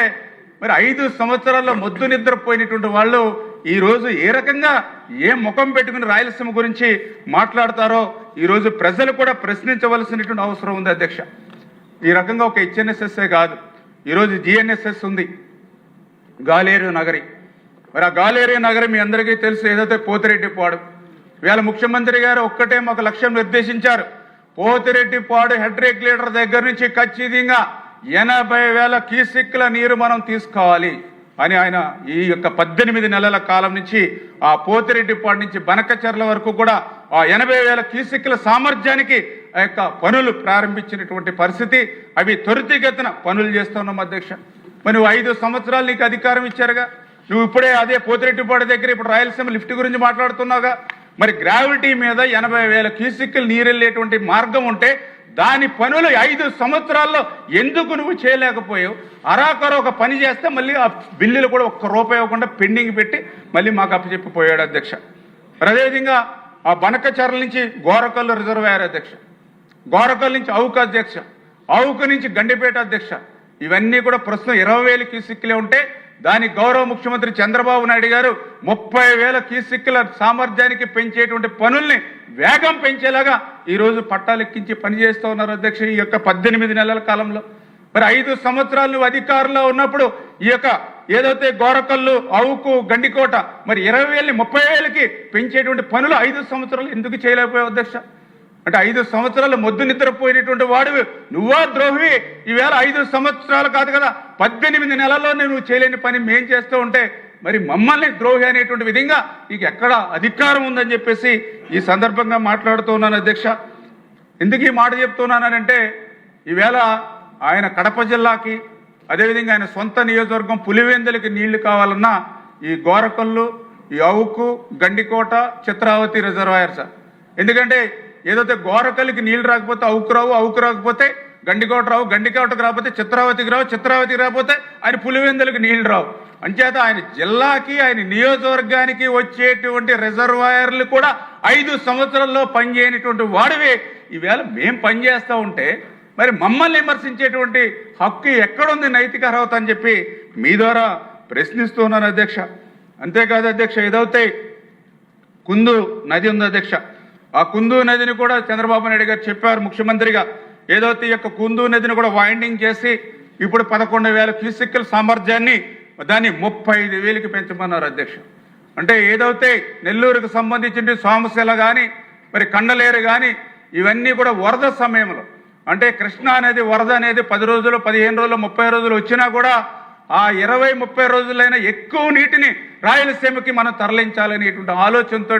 మరి 5 సంవత్సరాల్లో మొద్దు నిద్రపోయినటువంటి వాళ్ళు ఈరోజు ఏ రకంగా ఏ ముఖం పెట్టుకుని రాయలసీమ గురించి మాట్లాడతారో ఈరోజు ప్రజలు కూడా ప్రశ్నించవలసినటువంటి అవసరం ఉంది అధ్యక్ష. ఈ రకంగా ఒక హెచ్ఎన్ఎస్ఎస్ఏ కాదు, ఈరోజు జిఎన్ఎస్ఎస్ ఉంది, గాలేరు నగరి. మరి ఆ గాలేరు నగరి మీ అందరికీ తెలుసు, ఏదైతే పోతిరెడ్డిపాడు. ఇవాళ ముఖ్యమంత్రి గారు ఒక్కటే మాకు లక్ష్యం నిర్దేశించారు, పోతిరెడ్డిపాడు హెడ్ రెగ్యులేటర్ దగ్గర నుంచి ఖచ్చితంగా 80,000 క్యూసెక్కుల నీరు మనం తీసుకోవాలి అని ఆయన ఈ యొక్క 18 నెలల కాలం నుంచి ఆ పోతిరెడ్డిపాడు నుంచి బనకచర్ల వరకు కూడా ఆ 80,000 క్యూసెక్కుల సామర్థ్యానికి ఆ యొక్క పనులు ప్రారంభించినటువంటి పరిస్థితి. అవి త్వరితగతిన పనులు చేస్తున్నాం అధ్యక్ష. మరి నువ్వు 5 సంవత్సరాలు నీకు అధికారం ఇచ్చారుగా, నువ్వు ఇప్పుడే అదే పోతిరెడ్డిపాడు దగ్గర ఇప్పుడు రాయలసీమ లిఫ్ట్ గురించి మాట్లాడుతున్నావుగా. మరి గ్రావిటీ మీద 80,000 క్యూసెక్కులు నీరు వెళ్ళేటువంటి మార్గం ఉంటే దాని పనులు 5 సంవత్సరాల్లో ఎందుకు నువ్వు చేయలేకపోయావు? అరాకర ఒక పని చేస్తే మళ్ళీ ఆ బిల్లులు కూడా ఒక్క రూపాయి ఇవ్వకుండా పెండింగ్ పెట్టి మళ్ళీ మాకు అప్పచెప్పిపోయాడు అధ్యక్ష. మరి అదేవిధంగా ఆ బనకచర్ల నుంచి గోరకల్లు రిజర్వాయర్ అధ్యక్ష, గోరకల్ నుంచి అవుకు అధ్యక్ష, అవుకు నుంచి గండిపేట అధ్యక్ష, ఇవన్నీ కూడా ప్రస్తుతం 20,000 క్యూసెక్కులే ఉంటే దానికి గౌరవ ముఖ్యమంత్రి చంద్రబాబు నాయుడు గారు 30,000 క్యూసెక్కుల సామర్థ్యానికి పెంచేటువంటి పనుల్ని వేగం పెంచేలాగా ఈరోజు పట్టాలెక్కించి పనిచేస్తూ ఉన్నారు అధ్యక్ష. ఈ యొక్క 18 నెలల కాలంలో మరి 5 సంవత్సరాలు అధికారంలో ఉన్నప్పుడు ఈ యొక్క ఏదైతే గోరకల్లు, అవుకు, గండికోట మరి 20,000ని 30,000కి పెంచేటువంటి పనులు 5 సంవత్సరాలు ఎందుకు చేయలేకపోయావు అధ్యక్ష? అంటే 5 సంవత్సరాలు మొద్దు నిద్రపోయినటువంటి వాడివి నువ్వా ద్రోహి? ఈవేళ 5 సంవత్సరాలు కాదు కదా 18 నెలల్లో నువ్వు చేయలేని పని మేం చేస్తూ ఉంటే మరి మమ్మల్ని ద్రోహి అనేటువంటి విధంగా నీకు ఎక్కడ అధికారం ఉందని చెప్పేసి ఈ సందర్భంగా మాట్లాడుతూ ఉన్నాను అధ్యక్ష. ఎందుకు ఈ మాట చెప్తున్నానంటే ఈవేళ ఆయన కడప జిల్లాకి అదేవిధంగా ఆయన సొంత నియోజకవర్గం పులివెందులకి నీళ్లు కావాలన్నా ఈ గోరకల్లు, ఈ అవుకు, గండికోట, చిత్రావతి రిజర్వాయర్ సార్. ఎందుకంటే ఏదైతే గోరకల్లికి నీళ్లు రాకపోతే అవుకు రావు, అవుకు రాకపోతే గండికోట రావు, గండికోటకు రాకపోతే చిత్రావతికి రావు, చిత్రావతికి రాకపోతే ఆయన పులివెందులకి నీళ్లు రావు. అంచేత ఆయన జిల్లాకి ఆయన నియోజకవర్గానికి వచ్చేటువంటి రిజర్వాయర్లు కూడా 5 సంవత్సరాల్లో పనిచేయనటువంటి వాడివి ఈవేళ మేం పనిచేస్తూ ఉంటే మరి మమ్మల్ని విమర్శించేటువంటి హక్కు ఎక్కడుంది, నైతిక అర్హత అని చెప్పి మీ ద్వారా ప్రశ్నిస్తూ ఉన్నాను అధ్యక్ష. అంతేకాదు అధ్యక్ష, ఏదైతే కుందు నది ఉంది అధ్యక్ష, ఆ కుందు నదిని కూడా చంద్రబాబు నాయుడు గారు చెప్పారు ముఖ్యమంత్రిగా, ఏదైతే ఈ యొక్క కుందు నదిని కూడా వైండింగ్ చేసి ఇప్పుడు 11,000 క్యూసెక్కుల సామర్థ్యాన్ని దాన్ని 35,000కి పెంచమన్నారు అధ్యక్ష. అంటే ఏదైతే నెల్లూరుకు సంబంధించిన సోమశిల కానీ మరి కండలేరు కానీ ఇవన్నీ కూడా వరద సమయంలో అంటే కృష్ణా అనేది వరద అనేది 10 రోజులు, 15 రోజులు, 30 రోజులు వచ్చినా కూడా ఆ 20-30 రోజులైనా ఎక్కువ నీటిని రాయలసీమకి మనం తరలించాలనేటువంటి ఆలోచనతో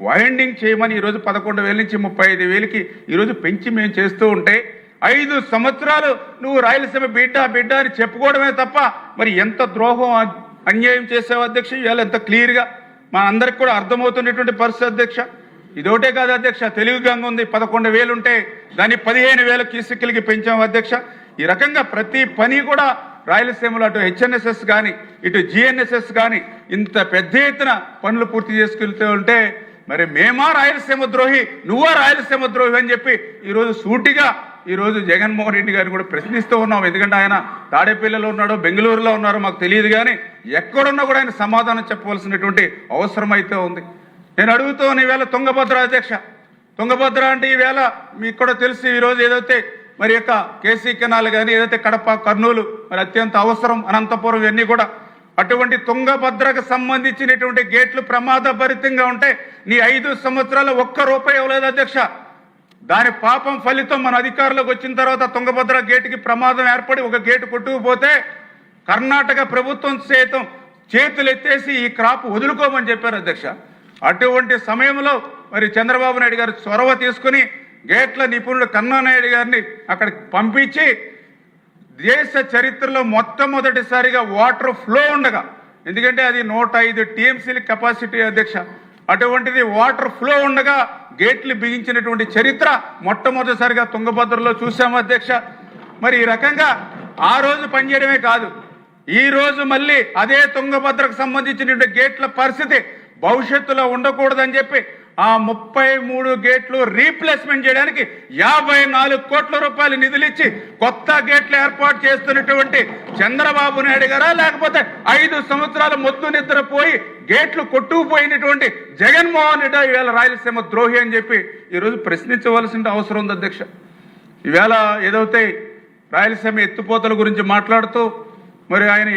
వైండింగ్ చేయమని ఈరోజు 11,000 నుంచి 35,000కి ఈరోజు పెంచి మేము చేస్తూ ఉంటే 5 సంవత్సరాలు నువ్వు రాయలసీమ బిడ్డ బిడ్డ అని చెప్పుకోవడమే తప్ప మరి ఎంత ద్రోహం అన్యాయం చేసావు అధ్యక్ష. ఇవాళ ఎంత క్లియర్గా మా అందరికి కూడా అర్థమవుతున్నటువంటి పరిస్థితి అధ్యక్ష. ఇదొకటే కాదు అధ్యక్ష, తెలుగు గంగ ఉంది 11,000 ఉంటే దాన్ని 15,000 క్యూసెక్కులకి పెంచాము అధ్యక్ష. ఈ రకంగా ప్రతి పని కూడా రాయలసీమలో అటు హెచ్ఎన్ఎస్ఎస్ కానీ ఇటు జిఎన్ఎస్ఎస్ కానీ ఇంత పెద్ద ఎత్తున పనులు పూర్తి చేసుకెళ్తూ ఉంటే మరి మేమా రాయలసీమ ద్రోహి, నువ్వా రాయలసీమ ద్రోహి అని చెప్పి ఈరోజు సూటిగా ఈరోజు జగన్మోహన్ రెడ్డి గారిని కూడా ప్రశ్నిస్తూ ఉన్నాం. ఎందుకంటే ఆయన తాడేపల్లిలో ఉన్నాడో బెంగళూరులో ఉన్నారో మాకు తెలియదు, కానీ ఎక్కడున్నా కూడా ఆయన సమాధానం చెప్పవలసినటువంటి అవసరం అయితే ఉంది. నేను అడుగుతాను ఈవేళ తుంగభద్ర అధ్యక్ష, తుంగభద్ర అంటే ఈవేళ మీకు కూడా తెలిసి ఈరోజు ఏదైతే మరి యొక్క కేసీ కెనాల్ కానీ ఏదైతే కడప, కర్నూలు మరి అత్యంత అవసరం, అనంతపురం ఇవన్నీ కూడా అటువంటి తుంగభద్రకు సంబంధించినటువంటి గేట్లు ప్రమాదభరితంగా ఉంటే నీ 5 సంవత్సరాలు ₹1 ఇవ్వలేదు అధ్యక్ష. దాని పాపం ఫలితం మన అధికారంలోకి వచ్చిన తర్వాత తుంగభద్ర గేటుకి ప్రమాదం ఏర్పడి ఒక గేటు కొట్టుకుపోతే కర్ణాటక ప్రభుత్వం సైతం చేతులు ఎత్తేసి ఈ క్రాప్ వదులుకోమని చెప్పారు అధ్యక్ష. అటువంటి సమయంలో మరి చంద్రబాబు నాయుడు గారు చొరవ తీసుకుని గేట్ల నిపుణుడు కన్నానాయుడు గారిని అక్కడికి పంపించి దేశ చరిత్రలో మొట్టమొదటిసారిగా వాటర్ ఫ్లో ఉండగా, ఎందుకంటే అది 105 టీఎంసీల కెపాసిటీ అధ్యక్ష, అటువంటిది వాటర్ ఫ్లో ఉండగా గేట్లు బిగించినటువంటి చరిత్ర మొట్టమొదటిసారిగా తుంగభద్రలో చూసాము అధ్యక్ష. మరి ఈ రకంగా ఆ రోజు పనిచేయడమే కాదు, ఈ రోజు మళ్ళీ అదే తుంగభద్రకు సంబంధించినటువంటి గేట్ల పరిస్థితి భవిష్యత్తులో ఉండకూడదని చెప్పి ఆ 33 గేట్లు రీప్లేస్మెంట్ చేయడానికి 54 కోట్ల రూపాయలు నిధులు ఇచ్చి కొత్త గేట్లు ఏర్పాటు చేస్తున్నటువంటి చంద్రబాబు నాయుడు గారా, లేకపోతే 5 సంవత్సరాలు మొద్దు నిద్రపోయి గేట్లు కొట్టుకుపోయినటువంటి జగన్మోహన్ రెడ్డి ఈవేళ రాయలసీమ ద్రోహి అని చెప్పి ఈరోజు ప్రశ్నించవలసిన అవసరం ఉంది అధ్యక్ష. ఈవేళ ఏదైతే రాయలసీమ ఎత్తుపోతల గురించి మాట్లాడుతూ మరి ఆయన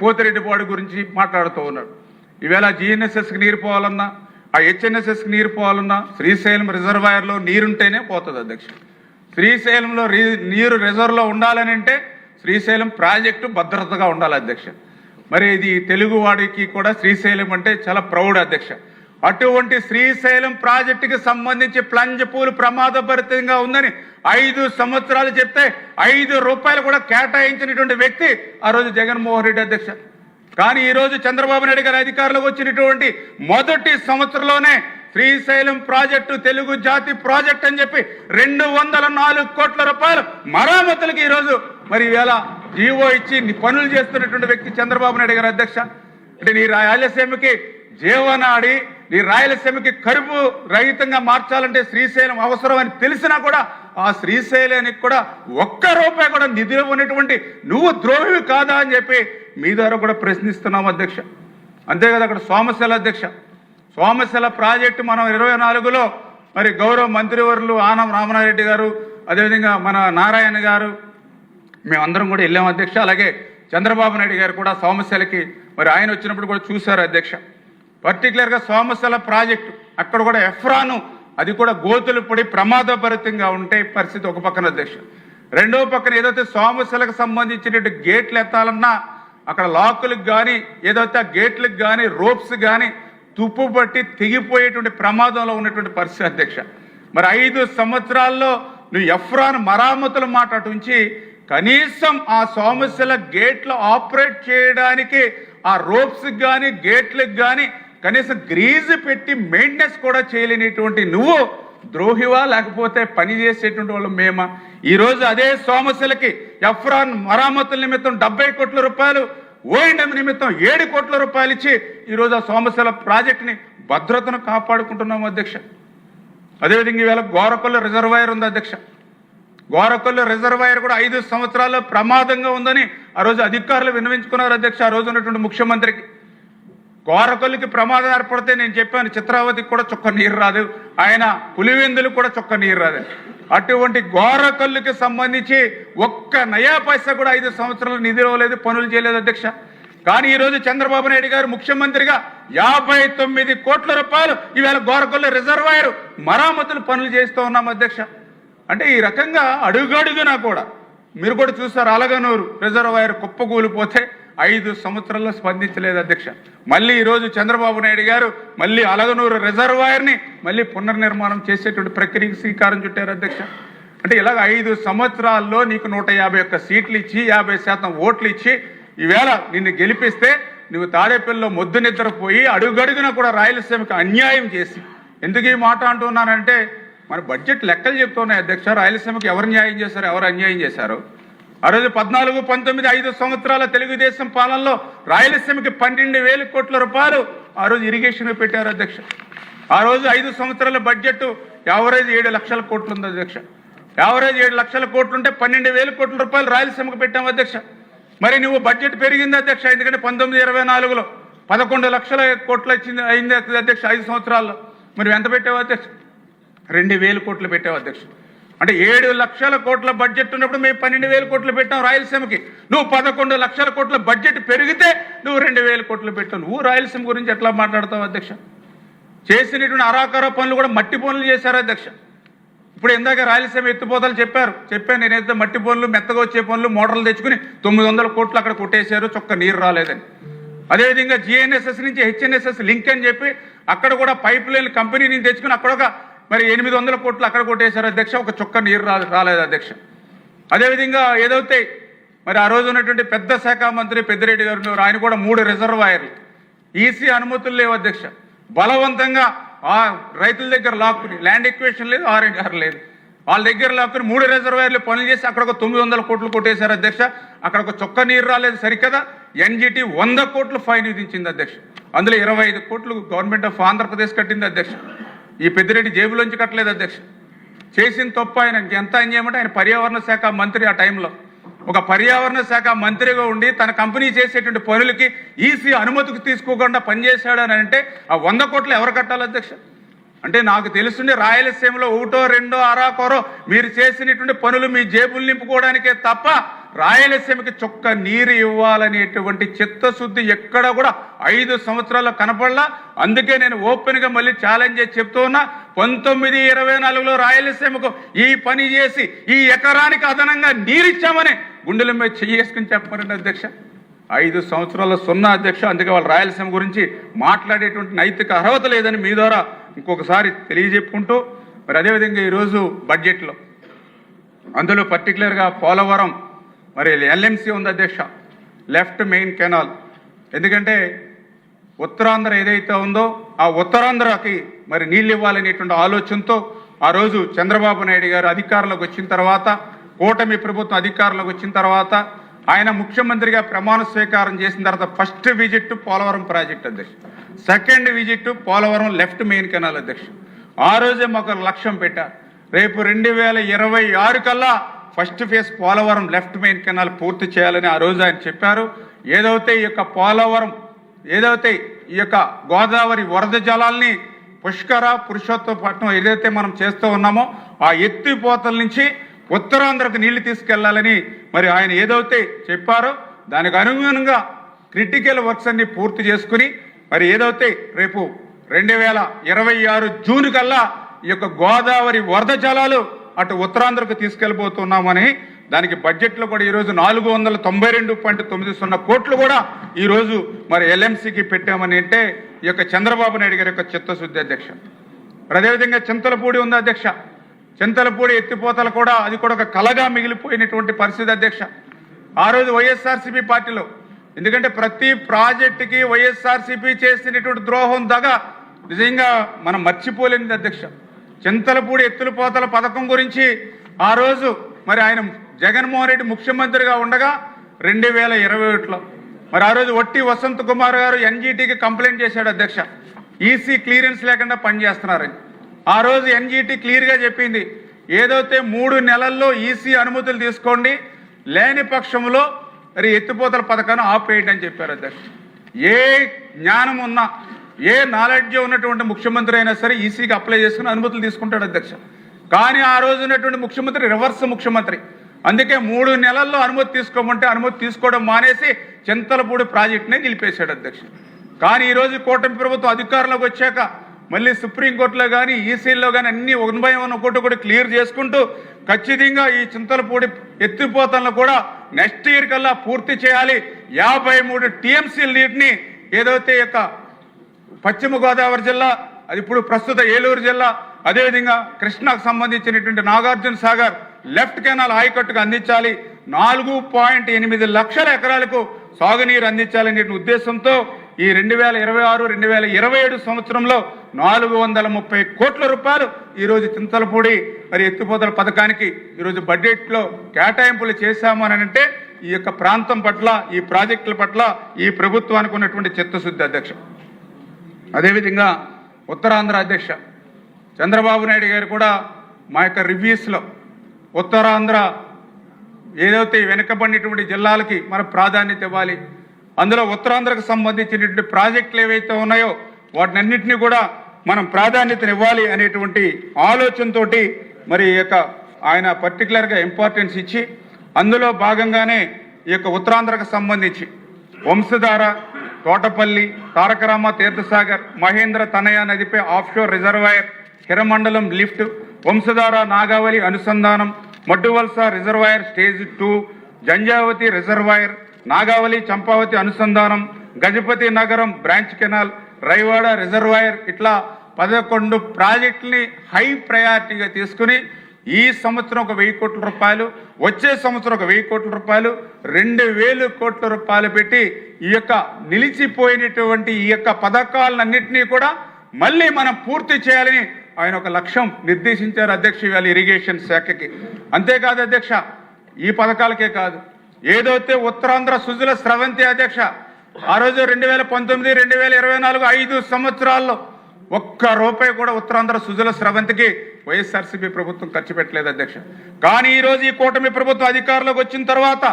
పోతిరెడ్డిపాడు గురించి మాట్లాడుతూ ఉన్నాడు. ఈవేళ జిఎన్ఎస్ఎస్కి నీరు పోవాలన్నా, ఆ హెచ్ఎన్ఎస్ఎస్కి నీరు పోవాలన్నా శ్రీశైలం రిజర్వాయర్లో నీరుంటేనే పోతుంది అధ్యక్ష. శ్రీశైలంలో నీరు రిజర్వ్లో ఉండాలని అంటే శ్రీశైలం ప్రాజెక్టు భద్రతగా ఉండాలి అధ్యక్ష. మరి ఇది తెలుగు వాడికి కూడా శ్రీశైలం అంటే చాలా ప్రౌడ్ అధ్యక్ష. అటువంటి శ్రీశైలం ప్రాజెక్టుకి సంబంధించి ప్లంజ్ పూల్ ప్రమాదభరితంగా ఉందని 5 సంవత్సరాలు చెప్తే ₹5 కూడా కేటాయించినటువంటి వ్యక్తి ఆ రోజు జగన్మోహన్ రెడ్డి అధ్యక్ష. కానీ ఈరోజు చంద్రబాబు నాయుడు గారి అధికారంలోకి వచ్చినటువంటి మొదటి సంవత్సరంలోనే శ్రీశైలం ప్రాజెక్టు తెలుగు జాతి ప్రాజెక్ట్ అని చెప్పి 204 కోట్ల రూపాయలు మరామతులకి ఈరోజు మరి ఇవాళ జీవో ఇచ్చి పనులు చేస్తున్నటువంటి వ్యక్తి చంద్రబాబు నాయుడు గారు అధ్యక్ష. అంటే నీ రాయలసీమకి జీవనాడి, నీ రాయలసీమకి కరువు రహితంగా మార్చాలంటే శ్రీశైలం అవసరం అని తెలిసినా కూడా ఆ శ్రీశైలానికి కూడా ఒక్క రూపాయి కూడా నిధులు ఉన్నటువంటి నువ్వు ద్రోహివి కాదా అని చెప్పి మీ ద్వారా కూడా ప్రశ్నిస్తున్నాం అధ్యక్ష. అంతే కదా, అక్కడ సోమశిల అధ్యక్ష, సోమశిల ప్రాజెక్టు మనం 24లో మరి గౌరవ మంత్రివర్యులు ఆనం రామనారెడ్డి గారు, అదేవిధంగా మన నారాయణ గారు, మేమందరం కూడా వెళ్ళాం అధ్యక్ష. అలాగే చంద్రబాబు నాయుడు గారు కూడా సోమశిలకి మరి ఆయన వచ్చినప్పుడు కూడా చూశారు అధ్యక్ష. పర్టికులర్గా సోమశిల ప్రాజెక్టు అక్కడ కూడా ఎఫ్రాను అది కూడా గోతులు పడి ప్రమాదభరితంగా ఉంటే పరిస్థితి ఒక పక్కన అధ్యక్ష. రెండో పక్కన ఏదైతే సోమశిలకు సంబంధించినటువంటి గేట్లు ఎత్తాలన్నా అక్కడ లాకులకు కానీ ఏదైతే ఆ గేట్లకు కానీ రోప్స్ కానీ తుప్పు పట్టి తెగిపోయేటువంటి ప్రమాదంలో ఉన్నటువంటి పరిస్థితి అధ్యక్ష. మరి 5 సంవత్సరాల్లో నువ్వు ఎఫ్రాన్ మరామతుల మాట అటు ఉంచి కనీసం ఆ సోమశిల గేట్లు ఆపరేట్ చేయడానికి ఆ రోప్స్ కానీ గేట్లకు కానీ కనీసం గ్రీజు పెట్టి మెయింటెనెన్స్ కూడా చేయలేనిటువంటి నువ్వు ద్రోహివా లేకపోతే పని చేసేటువంటి వాళ్ళు మేమా? ఈరోజు అదే సోమశిలకి ఎఫ్రాన్ మరామతుల నిమిత్తం 70 కోట్ల రూపాయలు, ఓఎండ్ఎం నిమిత్తం 7 కోట్ల రూపాయలు ఇచ్చి ఈరోజు ఆ సోమశిల ప్రాజెక్టుని భద్రతను కాపాడుకుంటున్నాం అధ్యక్ష. అదేవిధంగా ఈవేళ గోరకొల్లు రిజర్వాయర్ ఉంది అధ్యక్ష. గోరకొల్లు రిజర్వాయర్ కూడా 5 సంవత్సరాల్లో ప్రమాదంగా ఉందని ఆ రోజు అధికారులు విన్నవించుకున్నారు అధ్యక్ష. ఆ రోజు ఉన్నటువంటి ముఖ్యమంత్రికి గోరకొల్లుకి ప్రమాదం ఏర్పడితే నేను చెప్పాను చిత్రావతికి కూడా చుక్క నీరు రాదు, ఆయన పులివెందులకు కూడా చుక్క నీరు రాదు. అటువంటి గోరకొల్లుకి సంబంధించి ఒక్క నయా పైసా కూడా 5 సంవత్సరాలు నిధులు ఇవ్వలేదు, పనులు చేయలేదు అధ్యక్ష. కానీ ఈరోజు చంద్రబాబు నాయుడు గారు ముఖ్యమంత్రిగా 59 కోట్ల రూపాయలు ఈవేళ గోరకొల్లు రిజర్వాయర్ మరామతులు పనులు చేస్తూ ఉన్నాం అధ్యక్ష. అంటే ఈ రకంగా అడుగడుగునా కూడా మీరు కూడా చూస్తారు, అలగనూరు రిజర్వాయర్ కుప్పకూలిపోతే 5 సంవత్సరాల్లో స్పందించలేదు అధ్యక్ష. మళ్ళీ ఈరోజు చంద్రబాబు నాయుడు గారు మళ్ళీ అలగనూరు రిజర్వాయర్ని మళ్ళీ పునర్నిర్మాణం చేసేటువంటి ప్రక్రియకి శ్రీకారం చుట్టారు అధ్యక్ష. అంటే ఇలాగ 5 సంవత్సరాల్లో నీకు 151 సీట్లు ఇచ్చి 50% ఓట్లు ఇచ్చి ఈవేళ నిన్ను గెలిపిస్తే నువ్వు తాడేపల్లిలో మొద్దు నిద్రపోయి అడుగడుగునా కూడా రాయలసీమకి అన్యాయం చేసి, ఎందుకు ఈ మాట అంటున్నానంటే మన బడ్జెట్ లెక్కలు చెప్తున్నాయి అధ్యక్ష. రాయలసీమకి ఎవరు న్యాయం చేశారు, ఎవరు అన్యాయం చేశారు? ఆ రోజు 14, 19, 5 సంవత్సరాల తెలుగుదేశం పాలనలో రాయలసీమకి 12,000 కోట్ల రూపాయలు ఆ రోజు ఇరిగేషన్ పెట్టారు అధ్యక్ష. ఆ రోజు 5 సంవత్సరాల బడ్జెట్ యావరేజ్ 7 లక్షల కోట్లు ఉంది అధ్యక్ష. యావరేజ్ 7 లక్షల కోట్లు ఉంటే 12,000 కోట్ల రూపాయలు రాయలసీమకు పెట్టాం అధ్యక్ష. మరి నువ్వు బడ్జెట్ పెరిగింది అధ్యక్ష, ఎందుకంటే 1924లో 11 లక్షల కోట్లు అయింది అధ్యక్ష 5 సంవత్సరాల్లో. మరి ఎంత పెట్టావు అధ్యక్ష? 2,000 కోట్లు పెట్టావు అధ్యక్ష. అంటే 7 లక్షల కోట్ల బడ్జెట్ ఉన్నప్పుడు మేము 12,000 కోట్లు పెట్టాం రాయలసీమకి. నువ్వు 11 లక్షల కోట్ల బడ్జెట్ పెరిగితే నువ్వు 2,000 కోట్లు పెట్టావు. నువ్వు రాయలసీమ గురించి ఎట్లా మాట్లాడతావు అధ్యక్ష? చేసినటువంటి అరాకర పనులు కూడా మట్టి పనులు చేశారు అధ్యక్ష. ఇప్పుడు ఇందాక రాయలసీమ ఎత్తిపోతలు చెప్పాను నేనైతే మట్టి పనులు, మెత్తగా వచ్చే పనులు, మోటార్లు తెచ్చుకుని 900 కోట్లు అక్కడ కొట్టేశారు, చొక్క నీరు రాలేదని. అదేవిధంగా జిఎన్ఎస్ఎస్ నుంచి హెచ్ఎన్ఎస్ఎస్ లింక్ అని చెప్పి అక్కడ కూడా పైప్ లైన్ కంపెనీ నుంచి తెచ్చుకుని అక్కడ ఒక మరి 800 కోట్లు అక్కడ కొట్టేశారు అధ్యక్ష, ఒక చుక్క నీరు రాలేదు అధ్యక్ష. అదేవిధంగా ఏదైతే మరి ఆ రోజు ఉన్నటువంటి పెద్ద శాఖ మంత్రి పెద్దిరెడ్డి గారు ఉన్నారు, ఆయన కూడా 3 రిజర్వాయర్లు ఈసీ అనుమతులు లేవు అధ్యక్ష. బలవంతంగా ఆ రైతుల దగ్గర లాక్కుని, ల్యాండ్ ఎక్వేషన్ లేదు, ఆర్ఎన్ఆర్ లేదు, వాళ్ళ దగ్గర లాక్కుని 3 రిజర్వాయర్లు పనులు చేసి అక్కడ ఒక 900 కోట్లు కొట్టేశారు అధ్యక్ష. అక్కడ ఒక చొక్క నీరు రాలేదు సరికదా. ఎన్జిటి 100 కోట్లు ఫైన్ విధించింది అధ్యక్ష. అందులో 25 కోట్లు గవర్నమెంట్ ఆఫ్ ఆంధ్రప్రదేశ్ కట్టింది అధ్యక్ష. ఈ పెద్దిరెడ్డి జేబులోంచి కట్టలేదు అధ్యక్ష. చేసిన తప్పు ఆయన ఎంత అని చేయమంటే ఆయన పర్యావరణ శాఖ మంత్రి. ఆ టైంలో ఒక పర్యావరణ శాఖ మంత్రిగా ఉండి తన కంపెనీ చేసేటువంటి పనులకి ఈసీ అనుమతికి తీసుకోకుండా పనిచేశాడని అంటే ఆ 100 కోట్లు ఎవరు కట్టాలి అధ్యక్ష? అంటే నాకు తెలుసుండి రాయలసీమలో 1, 2 అరాకొరో మీరు చేసినటువంటి పనులు మీ జేబులు నింపుకోవడానికే తప్ప రాయలసీమకి చొక్క నీరు ఇవ్వాలనేటువంటి చిత్తశుద్ధి ఎక్కడ కూడా 5 సంవత్సరాల్లో కనపడలా. అందుకే నేను ఓపెన్గా మళ్ళీ ఛాలెంజ్ చేసి చెప్తూ ఉన్నా, 1924లో రాయలసీమకు ఈ పని చేసి ఈ ఎకరానికి అదనంగా నీరిచ్చామని గుండెల మీద చేసుకుని చెప్పారండి అధ్యక్ష. 5 సంవత్సరాల సున్నా అధ్యక్ష. అందుకే వాళ్ళు రాయలసీమ గురించి మాట్లాడేటువంటి నైతిక అర్హత లేదని మీ ద్వారా ఇంకొకసారి తెలియజెప్పుకుంటూ, మరి అదేవిధంగా ఈరోజు బడ్జెట్లో అందులో పర్టికులర్గా పోలవరం మరి ఎల్ఎంసీ ఉంది అధ్యక్ష, లెఫ్ట్ మెయిన్ కెనాల్. ఎందుకంటే ఉత్తరాంధ్ర ఏదైతే ఉందో ఆ ఉత్తరాంధ్రకి మరి నీళ్ళు ఇవ్వాలనేటువంటి ఆలోచనతో ఆ రోజు చంద్రబాబు నాయుడు గారు అధికారంలోకి వచ్చిన తర్వాత, కూటమి ప్రభుత్వం అధికారంలోకి వచ్చిన తర్వాత ఆయన ముఖ్యమంత్రిగా ప్రమాణ స్వీకారం చేసిన తర్వాత ఫస్ట్ విజిట్ పోలవరం ప్రాజెక్ట్ అధ్యక్ష, second visit Polavaram left main canal అధ్యక్ష. ఆ రోజే మాకు లక్ష్యం పెట్టారు. రేపు 2026 కల్లా first phase Polavaram left main canal పూర్తి చేయాలని ఆ రోజు ఆయన చెప్పారు. ఏదైతే ఈ యొక్క పోలవరం, ఏదైతే ఈ యొక్క గోదావరి వరద జలాల్ని పుష్కర, పురుషోత్తపట్నం ఏదైతే మనం చేస్తూ ఉన్నామో ఆ ఎత్తిపోతల నుంచి ఉత్తరాంధ్రకు నీళ్లు తీసుకెళ్లాలని మరి ఆయన ఏదైతే చెప్పారో దానికి అనుగుణంగా క్రిటికల్ వర్క్స్ అన్ని పూర్తి చేసుకుని మరి ఏదైతే రేపు 2026 జూన్ కల్లా ఈ యొక్క గోదావరి వరద జలాలు అటు ఉత్తరాంధ్రకు తీసుకెళ్ళబోతున్నామని దానికి బడ్జెట్లో కూడా ఈరోజు 492.90 కోట్లు కూడా ఈరోజు మరి ఎల్ఎంసీకి పెట్టామని అంటే ఈ యొక్క చంద్రబాబు నాయుడు గారి యొక్క చిత్తశుద్ధి అధ్యక్ష. అదేవిధంగా చింతలపూడి ఉంది అధ్యక్ష. చింతలపూడి ఎత్తిపోతలు కూడా అది కూడా ఒక కలగా మిగిలిపోయినటువంటి పరిస్థితి అధ్యక్ష. ఆ రోజు వైఎస్ఆర్సీపీ పార్టీలో, ఎందుకంటే ప్రతి ప్రాజెక్టుకి వైఎస్ఆర్సీపీ చేసినటువంటి ద్రోహం దగా నిజంగా మనం మర్చిపోలేనిది అధ్యక్ష. చింతలపూడి ఎత్తులపోతల పథకం గురించి ఆ రోజు మరి ఆయన జగన్మోహన్ రెడ్డి ముఖ్యమంత్రిగా ఉండగా 2021లో మరి ఆ రోజు వట్టి వసంత్ కుమార్ గారు ఎన్జీటీకి కంప్లైంట్ చేశాడు అధ్యక్ష, ఈసీ క్లియరెన్స్ లేకుండా పనిచేస్తున్నారని. ఆ రోజు ఎన్జీటీ క్లియర్గా చెప్పింది, ఏదైతే 3 నెలల్లో ఈసీ అనుమతులు తీసుకోండి, లేని పక్షంలో మరి ఎత్తిపోతల పథకాన్ని ఆపేయండి అని చెప్పారు అధ్యక్ష. ఏ జ్ఞానం ఉన్నా, ఏ నాలెడ్జ్ ఉన్నటువంటి ముఖ్యమంత్రి అయినా సరే ఈసీకి అప్లై చేసుకుని అనుమతులు తీసుకుంటాడు అధ్యక్ష. కానీ ఆ రోజు ఉన్నటువంటి ముఖ్యమంత్రి రివర్స్ ముఖ్యమంత్రి. అందుకే 3 నెలల్లో అనుమతి తీసుకోమంటే అనుమతి తీసుకోవడం మానేసి చింతలపూడి ప్రాజెక్టునే నిలిపేశాడు అధ్యక్ష. కానీ ఈరోజు కూటమి ప్రభుత్వం అధికారంలోకి వచ్చాక మళ్ళీ సుప్రీంకోర్టులో కానీ ఈసీల్లో కానీ అన్ని 1/1 ఒకటి కూడా క్లియర్ చేసుకుంటూ ఖచ్చితంగా ఈ చింతలపూడి ఎత్తిపోతలను కూడా నెక్స్ట్ ఇయర్ కల్లా పూర్తి చేయాలి. 53 టీఎంసీ నీటిని ఏదైతే యొక్క పశ్చిమ గోదావరి జిల్లా, అది ఇప్పుడు ప్రస్తుత ఏలూరు జిల్లా, అదేవిధంగా కృష్ణాకు సంబంధించినటువంటి నాగార్జున సాగర్ లెఫ్ట్ కెనాల్ ఆయకట్టుకు అందించాలి. 4.8 లక్షల ఎకరాలకు సాగునీరు అందించాలనే ఉద్దేశంతో ఈ 2026-2027 సంవత్సరంలో 430 కోట్ల రూపాయలు ఈరోజు చింతలపూడి మరి ఎత్తిపోతల పథకానికి ఈరోజు బడ్జెట్లో కేటాయింపులు చేశాము అని అంటే ఈ యొక్క ప్రాంతం పట్ల, ఈ ప్రాజెక్టుల పట్ల ఈ ప్రభుత్వానికి ఉన్నటువంటి చిత్తశుద్ధి అధ్యక్ష. అదేవిధంగా ఉత్తరాంధ్ర అధ్యక్ష చంద్రబాబు నాయుడు గారు కూడా మా యొక్క రివ్యూస్లో ఉత్తరాంధ్ర ఏదైతే వెనుకబడినటువంటి జిల్లాలకి మన ప్రాధాన్యత ఇవ్వాలి, అందులో ఉత్తరాంధ్రకు సంబంధించినటువంటి ప్రాజెక్టులు ఏవైతే ఉన్నాయో వాటినన్నింటినీ కూడా మనం ప్రాధాన్యతను ఇవ్వాలి అనేటువంటి ఆలోచనతో మరి ఈ యొక్క ఆయన పర్టికులర్గా ఇంపార్టెన్స్ ఇచ్చి అందులో భాగంగానే ఈ యొక్క ఉత్తరాంధ్రకు సంబంధించి వంశధార, తోటపల్లి, తారకరామ తీర్థసాగర్, మహేంద్ర తనయ నదిపై offshore reservoir, Hiramandalam lift, Vamsadhara Nagavali అనుసంధానం, Madduvalasa reservoir stage 2, Janjavathi reservoir, Nagavali Champavathi అనుసంధానం, గజపతి నగరం బ్రాంచ్ కెనాల్, రైవాడ రిజర్వాయర్, ఇట్లా 11 ప్రాజెక్టుల్ని హై ప్రయారిటీగా తీసుకుని ఈ సంవత్సరం ఒక 1000 కోట్ల రూపాయలు, వచ్చే సంవత్సరం ఒక 1000 కోట్ల రూపాయలు, 2000 కోట్ల రూపాయలు పెట్టి ఈ యొక్క నిలిచిపోయినటువంటి ఈ యొక్క పథకాలన్నింటినీ కూడా మళ్ళీ మనం పూర్తి చేయాలని ఆయన ఒక లక్ష్యం నిర్దేశించారు అధ్యక్ష ఇవాళ ఇరిగేషన్ శాఖకి. అంతేకాదు అధ్యక్ష, ఈ పథకాలకే కాదు, ఏదైతే ఉత్తరాంధ్ర సుజల స్రవంతి అధ్యక్ష ఆ రోజు 2019-2024 5 సంవత్సరాల్లో ఒక్క రూపాయి కూడా ఉత్తరాంధ్ర సుజల స్రవంతికి వైఎస్ఆర్సీపీ ప్రభుత్వం ఖర్చు పెట్టలేదు అధ్యక్ష. కానీ ఈరోజు ఈ కూటమి ప్రభుత్వం అధికారంలోకి వచ్చిన తర్వాత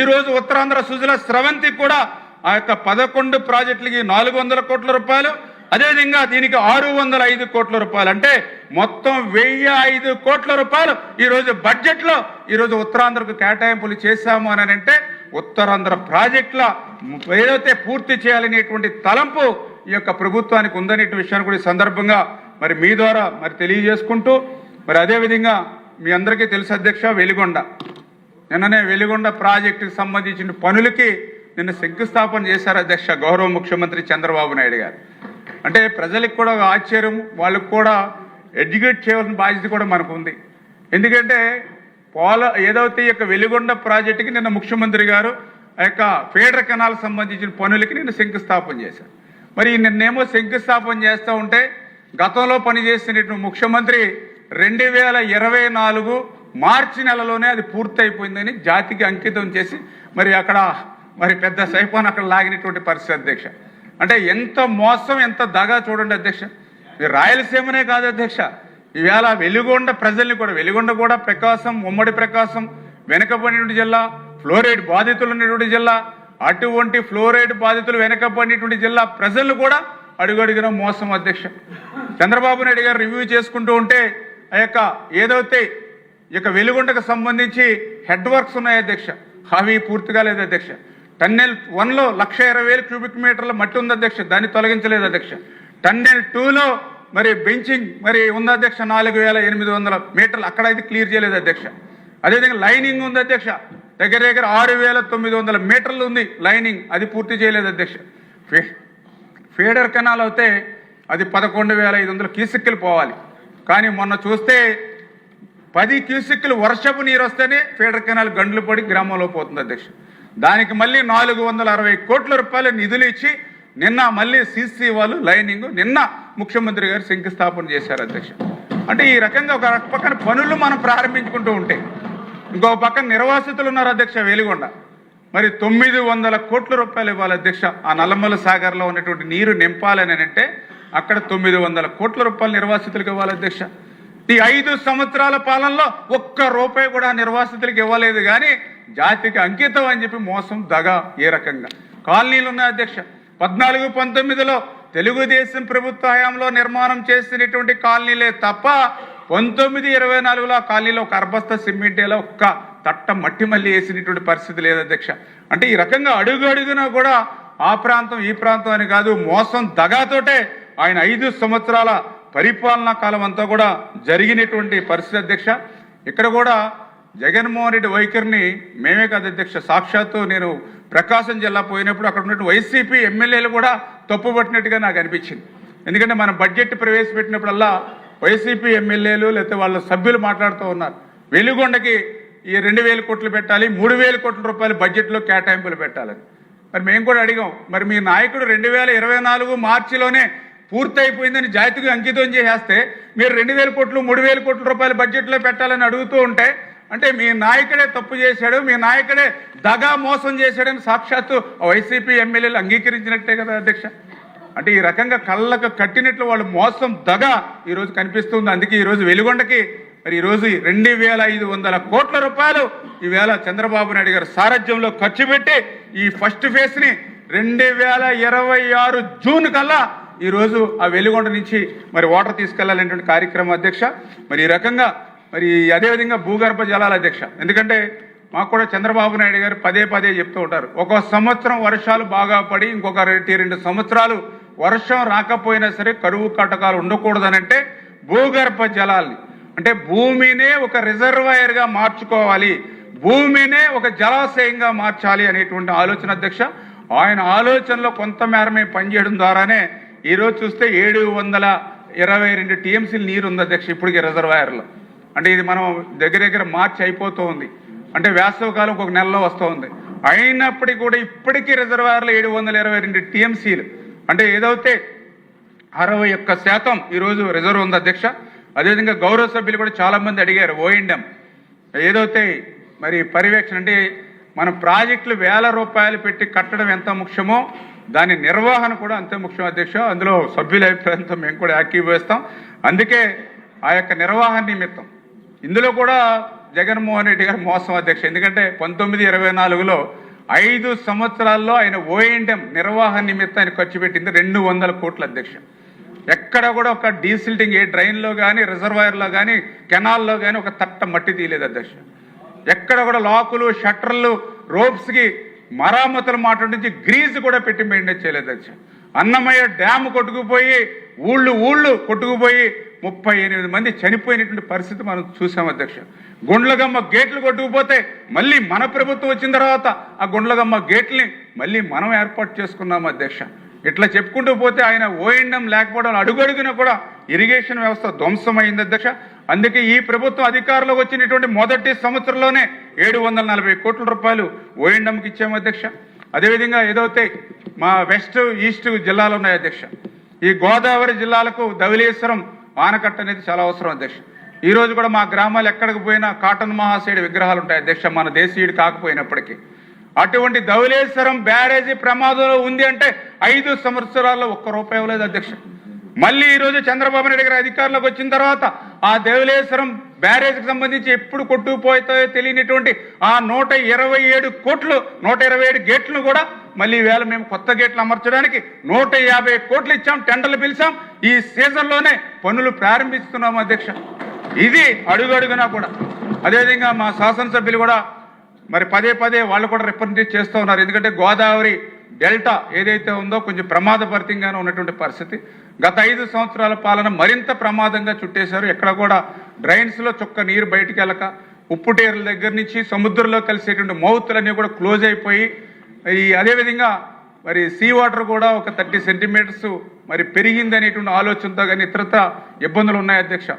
ఈరోజు ఉత్తరాంధ్ర సుజల స్రవంతికి కూడా ఆ యొక్క 11 ప్రాజెక్టులకి 400 కోట్ల రూపాయలు, అదేవిధంగా దీనికి 605 కోట్ల రూపాయలు, అంటే మొత్తం 1005 కోట్ల రూపాయలు ఈరోజు బడ్జెట్లో ఈరోజు ఉత్తరాంధ్రకు కేటాయింపులు చేశాము అని అంటే ఉత్తరాంధ్ర ప్రాజెక్టుల ఏదైతే పూర్తి చేయాలనేటువంటి తలంపు ఈ యొక్క ప్రభుత్వానికి ఉందనే విషయాన్ని కూడా ఈ సందర్భంగా మరి మీ ద్వారా మరి తెలియజేసుకుంటూ, మరి అదేవిధంగా మీ అందరికీ తెలుసు అధ్యక్ష, నిన్ననే వెలిగొండ ప్రాజెక్టుకి సంబంధించిన పనులకి నిన్న శంకుస్థాపన చేశారు అధ్యక్ష గౌరవ ముఖ్యమంత్రి చంద్రబాబు నాయుడు గారు. అంటే ప్రజలకు కూడా ఆశ్చర్యం, వాళ్ళకు కూడా ఎడ్యుకేట్ చేయవలసిన బాధ్యత కూడా మనకు ఉంది. ఎందుకంటే ఏదైతే ఈ యొక్క వెలిగొండ ప్రాజెక్టుకి నిన్న ముఖ్యమంత్రి గారు ఆ యొక్క ఫీడర్ కెనాల్ సంబంధించిన పనులకి నిన్న శంకుస్థాపన చేశారు. మరి నిన్నేమో శంకుస్థాపన చేస్తూ ఉంటే గతంలో పనిచేసినటువంటి ముఖ్యమంత్రి 2024 మార్చి నెలలోనే అది పూర్తయిపోయిందని జాతికి అంకితం చేసి మరి అక్కడ మరి పెద్ద సైపాన్ అక్కడ లాగినటువంటి పరిస్థితి అధ్యక్ష. అంటే ఎంత మోసం, ఎంత దగా చూడండి అధ్యక్ష. రాయలసీమనే కాదు అధ్యక్ష, ఈవేళ వెలుగొండ ప్రజల్ని కూడా, వెలుగొండ కూడా ప్రకాశం, ఉమ్మడి ప్రకాశం, వెనుకబడినటువంటి జిల్లా, ఫ్లోరైడ్ బాధితులు ఉన్నటువంటి జిల్లా, అటువంటి ఫ్లోరైడ్ బాధితులు వెనుకబడినటువంటి జిల్లా ప్రజలు కూడా అడుగడుగున మోసం అధ్యక్ష. చంద్రబాబు నాయుడు గారు రివ్యూ చేసుకుంటూ ఉంటే ఆ యొక్క ఏదైతే ఈ యొక్క వెలుగొండకు సంబంధించి హెడ్ వర్క్స్ ఉన్నాయి అధ్యక్ష, అవి పూర్తిగా లేదు అధ్యక్ష. టన్నెల్ 1లో 1,20,000 క్యూబిక్ మీటర్ల మట్టి ఉంది అధ్యక్ష, దాన్ని తొలగించలేదు అధ్యక్ష. టన్నెల్ 2లో మరి బెంచింగ్ మరి ఉంది అధ్యక్ష, 4,800 మీటర్లు, అక్కడ అయితే క్లియర్ చేయలేదు అధ్యక్ష. అదేవిధంగా లైనింగ్ ఉంది అధ్యక్ష, దగ్గర దగ్గర 6,900 మీటర్లు ఉంది లైనింగ్, అది పూర్తి చేయలేదు అధ్యక్ష. ఫీడర్ కెనాల్ అయితే అది 11,500 క్యూసెక్కులు పోవాలి, కానీ మొన్న చూస్తే 10 క్యూసెక్కులు వర్షపు నీరు వస్తేనే ఫీడర్ కెనాల్ గండ్లు పడి గ్రామంలో పోతుంది అధ్యక్ష. దానికి మళ్ళీ 460 కోట్ల రూపాయల నిధులు ఇచ్చి నిన్న మళ్ళీ సీసీ వాళ్ళు లైనింగ్ నిన్న ముఖ్యమంత్రి గారు శంకుస్థాపన చేశారు అధ్యక్ష. అంటే ఈ రకంగా ఒక పక్కన పనులు మనం ప్రారంభించుకుంటూ ఉంటే ఇంకో పక్కన నిర్వాసితులు ఉన్నారు అధ్యక్ష వెలుగొండ, మరి 900 కోట్ల రూపాయలు ఇవ్వాలి అధ్యక్ష. ఆ నల్లమల్ల సాగర్లో ఉన్నటువంటి నీరు నింపాలని అంటే అక్కడ 900 కోట్ల రూపాయలు నిర్వాసితులకు ఇవ్వాలి అధ్యక్ష. ఈ 5 సంవత్సరాల పాలనలో ఒక్క రూపాయి కూడా నిర్వాసితులకు ఇవ్వలేదు, కానీ జాతికి అంకితం అని చెప్పి మోసం దగా ఏ రకంగా. కాలనీలు ఉన్నాయి అధ్యక్ష, 14-19లో తెలుగుదేశం ప్రభుత్వ హయాంలో నిర్మాణం చేసినటువంటి కాలనీలే తప్ప 19-24లో ఆ కాలనీలో ఒక అర్బస్త సిమెంటేలో ఒక్క తట్ట మట్టి మళ్ళీ వేసినటువంటి పరిస్థితి లేదు అధ్యక్ష. అంటే ఈ రకంగా అడుగు అడుగునా కూడా ఆ ప్రాంతం ఈ ప్రాంతం అని కాదు, మోసం దగాతోటే ఆయన 5 సంవత్సరాల పరిపాలనా కాలం అంతా కూడా జరిగినటువంటి పరిస్థితి అధ్యక్ష. ఇక్కడ కూడా జగన్మోహన్ రెడ్డి వైఖరిని మేమే కాదు అధ్యక్ష, సాక్షాత్తు నేను ప్రకాశం జిల్లా పోయినప్పుడు అక్కడ ఉన్నట్టు వైసీపీ ఎమ్మెల్యేలు కూడా తప్పుపట్టినట్టుగా నాకు అనిపించింది. ఎందుకంటే మనం బడ్జెట్ ప్రవేశపెట్టినప్పుడల్లా వైసీపీ ఎమ్మెల్యేలు లేకపోతే వాళ్ళ సభ్యులు మాట్లాడుతూ ఉన్నారు, వెలుగొండకి ఈ 2,000 కోట్లు పెట్టాలి, 3,000 కోట్ల రూపాయలు బడ్జెట్లో కేటాయింపులు పెట్టాలని. మరి మేము కూడా అడిగాం, మరి మీ నాయకుడు 2024 మార్చిలోనే పూర్తయిపోయిందని జాతికి అంకితం చేసేస్తే మీరు 2,000 కోట్లు 3,000 కోట్ల రూపాయలు బడ్జెట్లో పెట్టాలని అడుగుతూ ఉంటే అంటే మీ నాయకుడే తప్పు చేశాడు, మీ నాయకుడే దగా మోసం చేశాడని సాక్షాత్తు వైసీపీ ఎమ్మెల్యేలు అంగీకరించినట్టే కదా అధ్యక్ష. అంటే ఈ రకంగా కళ్ళకు కట్టినట్లు వాళ్ళు మోసం దగా ఈరోజు కనిపిస్తుంది. అందుకే ఈరోజు వెలుగొండకి మరి ఈరోజు 2,500 కోట్ల రూపాయలు ఈవేళ చంద్రబాబు నాయుడు గారు సారథ్యంలో ఖర్చు పెట్టి ఈ ఫస్ట్ ఫేజ్ని 2026 జూన్ కల్లా ఈరోజు ఆ వెలుగొండ నుంచి మరి వాటర్ తీసుకెళ్లాలనేటువంటి కార్యక్రమం అధ్యక్ష. మరి ఈ రకంగా మరి అదేవిధంగా భూగర్భ జలాల అధ్యక్ష, ఎందుకంటే మాకు కూడా చంద్రబాబు నాయుడు గారు పదే చెప్తూ ఉంటారు, ఒక సంవత్సరం వర్షాలు బాగా పడి ఇంకొక 2 సంవత్సరాలు వర్షం రాకపోయినా సరే కరువు కాటకాలు ఉండకూడదనంటే భూగర్భ జలాల్ని అంటే భూమినే ఒక రిజర్వాయర్గా మార్చుకోవాలి, భూమినే ఒక జలాశయంగా మార్చాలి అనేటువంటి ఆలోచన అధ్యక్ష. ఆయన ఆలోచనలో కొంతమేర మేము పనిచేయడం ద్వారానే ఈరోజు చూస్తే 722 టీఎంసీలు నీరు ఉంది అధ్యక్ష ఇప్పటికీ రిజర్వాయర్లో. అంటే ఇది మనం దగ్గర మార్చి అయిపోతూ ఉంది, అంటే వేసవికాలం ఒక నెలలో వస్తూ ఉంది. అయినప్పటికీ కూడా ఇప్పటికీ రిజర్వాయర్లో 722 టీఎంసీలు అంటే ఏదైతే 61% ఈరోజు రిజర్వ్ ఉంది అధ్యక్ష. అదేవిధంగా గౌరవ సభ్యులు కూడా చాలామంది అడిగారు, ఓఎండ్ఎం ఏదైతే మరి పర్యవేక్షణ అంటే మనం ప్రాజెక్టులు 1,000 రూపాయలు పెట్టి కట్టడం ఎంత ముఖ్యమో దాని నిర్వహణ కూడా అంతే ముఖ్యం అధ్యక్ష. అందులో సభ్యుల అభిప్రాయంతో మేము కూడా ఏకీభవిస్తాం. అందుకే ఆ యొక్క నిర్వహణ నిమిత్తం ఇందులో కూడా జగన్మోహన్ రెడ్డి గారు మోసం అధ్యక్ష. ఎందుకంటే 19-24లో 5 సంవత్సరాల్లో ఆయన ఓఎండ్ఎం నిర్వహణ నిమిత్తం ఆయన ఖర్చు పెట్టింది 200 కోట్ల అధ్యక్ష. ఎక్కడ కూడా ఒక డీసిల్టింగ్ ఏ డ్రైన్లో కానీ రిజర్వాయర్లో కానీ కెనాల్లో కానీ ఒక తట్ట మట్టి తీయలేదు అధ్యక్ష. ఎక్కడ కూడా లాకులు షట్టర్లు రోప్స్కి మరామతులు మాట్లాడించి గ్రీజ్ కూడా పెట్టి మెయింటైన్ చేయలేదు అధ్యక్ష. అన్నమయ్య డ్యామ్ కొట్టుకుపోయి ఊళ్ళు కొట్టుకుపోయి 38 మంది చనిపోయినటువంటి పరిస్థితి మనం చూసాం అధ్యక్ష. గుండ్లగమ్మ గేట్లు కొట్టుకుపోతే మళ్ళీ మన ప్రభుత్వం వచ్చిన తర్వాత ఆ గుండ్లగమ్మ గేట్లని మళ్ళీ మనం ఏర్పాటు చేసుకున్నాం అధ్యక్ష. ఇట్లా చెప్పుకుంటూ పోతే ఆయన ఓఎండ్ఎం లేకపోవడం అడుగడుగున కూడా ఇరిగేషన్ వ్యవస్థ ధ్వంసమైంది అధ్యక్ష. అందుకే ఈ ప్రభుత్వం అధికారంలోకి వచ్చినటువంటి మొదటి సంవత్సరంలోనే 740 కోట్ల రూపాయలు ఓఎండ్ఎంకి ఇచ్చాము అధ్యక్ష. అదేవిధంగా ఏదైతే మా వెస్ట్ ఈస్ట్ జిల్లాలు ఉన్నాయి అధ్యక్ష, ఈ గోదావరి జిల్లాలకు ధవళేశ్వరం ఆనకట్ట అనేది చాలా అవసరం అధ్యక్ష. ఈరోజు కూడా మా గ్రామాలు ఎక్కడికి పోయినా కాటన్ మహాశయుడి విగ్రహాలు ఉంటాయి అధ్యక్ష, మన దేశీయుడు కాకపోయినప్పటికీ. అటువంటి ధవళేశ్వరం బ్యారేజీ ప్రమాదంలో ఉంది అంటే 5 సంవత్సరాల్లో ఒక్క రూపాయి ఇవ్వలేదు అధ్యక్ష. మళ్ళీ ఈరోజు చంద్రబాబు నాయుడు గారి అధికారంలోకి వచ్చిన తర్వాత ఆ ధవళేశ్వరం బ్యారేజ్కి సంబంధించి ఎప్పుడు కొట్టుకుపోతాయో తెలియనటువంటి ఆ 127 కోట్లు 127 గేట్లను కూడా మళ్ళీ వేళ మేము కొత్త గేట్లు అమర్చడానికి 150 కోట్లు ఇచ్చాం, టెండర్లు పిలిచాం. ఈ సీజన్లోనే పనులు ప్రారంభిస్తున్నాం అధ్యక్ష. ఇది అడుగడుగునా కూడా. అదేవిధంగా మా శాసనసభ్యులు కూడా మరి పదే వాళ్ళు కూడా రిప్రజెంట్ చేస్తూ ఉన్నారు. ఎందుకంటే గోదావరి డెల్టా ఏదైతే ఉందో కొంచెం ప్రమాదభరితంగానే ఉన్నటువంటి పరిస్థితి. గత 5 సంవత్సరాల పాలన మరింత ప్రమాదంగా చుట్టేశారు. ఎక్కడ కూడా డ్రైన్స్లో చుక్క నీరు బయటికి వెళ్ళక, ఉప్పుటేరుల దగ్గర నుంచి సముద్రంలో కలిసేటువంటి మౌతులన్నీ కూడా క్లోజ్ అయిపోయి, అదేవిధంగా మరి సీ వాటర్ కూడా ఒక 30 సెంటీమీటర్స్ మరి పెరిగిందనేటువంటి ఆలోచనతో కానీ ఇతరత్ర ఇబ్బందులు ఉన్నాయి అధ్యక్ష.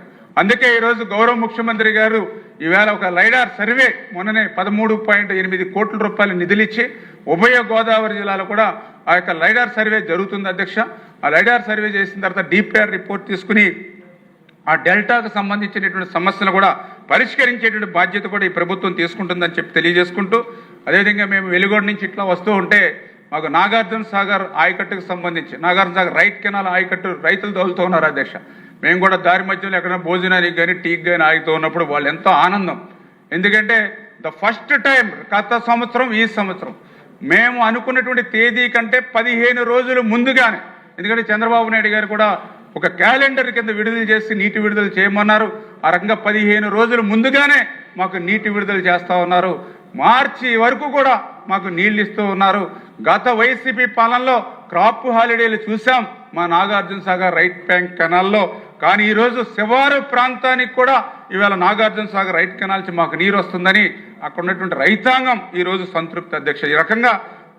అందుకే ఈరోజు గౌరవ ముఖ్యమంత్రి గారు ఈవేళ ఒక లైడార్ సర్వే మొన్ననే 13.8 కోట్ల రూపాయలు నిధులిచ్చి ఉభయ గోదావరి జిల్లాలో కూడా ఆ యొక్క లైడార్ సర్వే జరుగుతుంది అధ్యక్ష. ఆ లైడార్ సర్వే చేసిన తర్వాత డిపిఆర్ రిపోర్ట్ తీసుకుని ఆ డెల్టాకు సంబంధించినటువంటి సమస్యలు కూడా పరిష్కరించేటువంటి బాధ్యత కూడా ఈ ప్రభుత్వం తీసుకుంటుందని చెప్పి తెలియజేసుకుంటూ, అదేవిధంగా మేము వెలుగోడు నుంచి ఇట్లా వస్తూ ఉంటే మాకు నాగార్జున సాగర్ ఆయకట్టుకు సంబంధించి నాగార్జున సాగర్ రైట్ కెనాల్ ఆయకట్టు రైతులు తోలుతూ ఉన్నారు అధ్యక్ష. మేము కూడా దారి మధ్యలో ఎక్కడైనా భోజనానికి కానీ టీకి కానీ ఆగుతూ ఉన్నప్పుడు వాళ్ళు ఎంతో ఆనందం. ఎందుకంటే ద ఫస్ట్ టైం గత సంవత్సరం ఈ సంవత్సరం మేము అనుకున్నటువంటి తేదీ కంటే 15 రోజులు ముందుగానే, ఎందుకంటే చంద్రబాబు నాయుడు గారు కూడా ఒక క్యాలెండర్ కింద విడుదల చేసి నీటి విడుదల చేయమన్నారు. ఆ రకంగా 15 రోజులు ముందుగానే మాకు నీటి విడుదల చేస్తూ ఉన్నారు. మార్చి వరకు కూడా మాకు నీళ్ళు ఇస్తూ ఉన్నారు. గత వైసీపీ పాలనలో క్రాప్ హాలిడేలు చూసాం మా నాగార్జున సాగర్ రైట్ బ్యాంక్ కెనాల్లో. కానీ ఈరోజు శివారు ప్రాంతానికి కూడా ఈవేళ నాగార్జున సాగర్ రైట్ కెనాల్ నుంచి మాకు నీరు వస్తుందని అక్కడ ఉన్నటువంటి రైతాంగం ఈరోజు సంతృప్తి అధ్యక్ష. ఈ రకంగా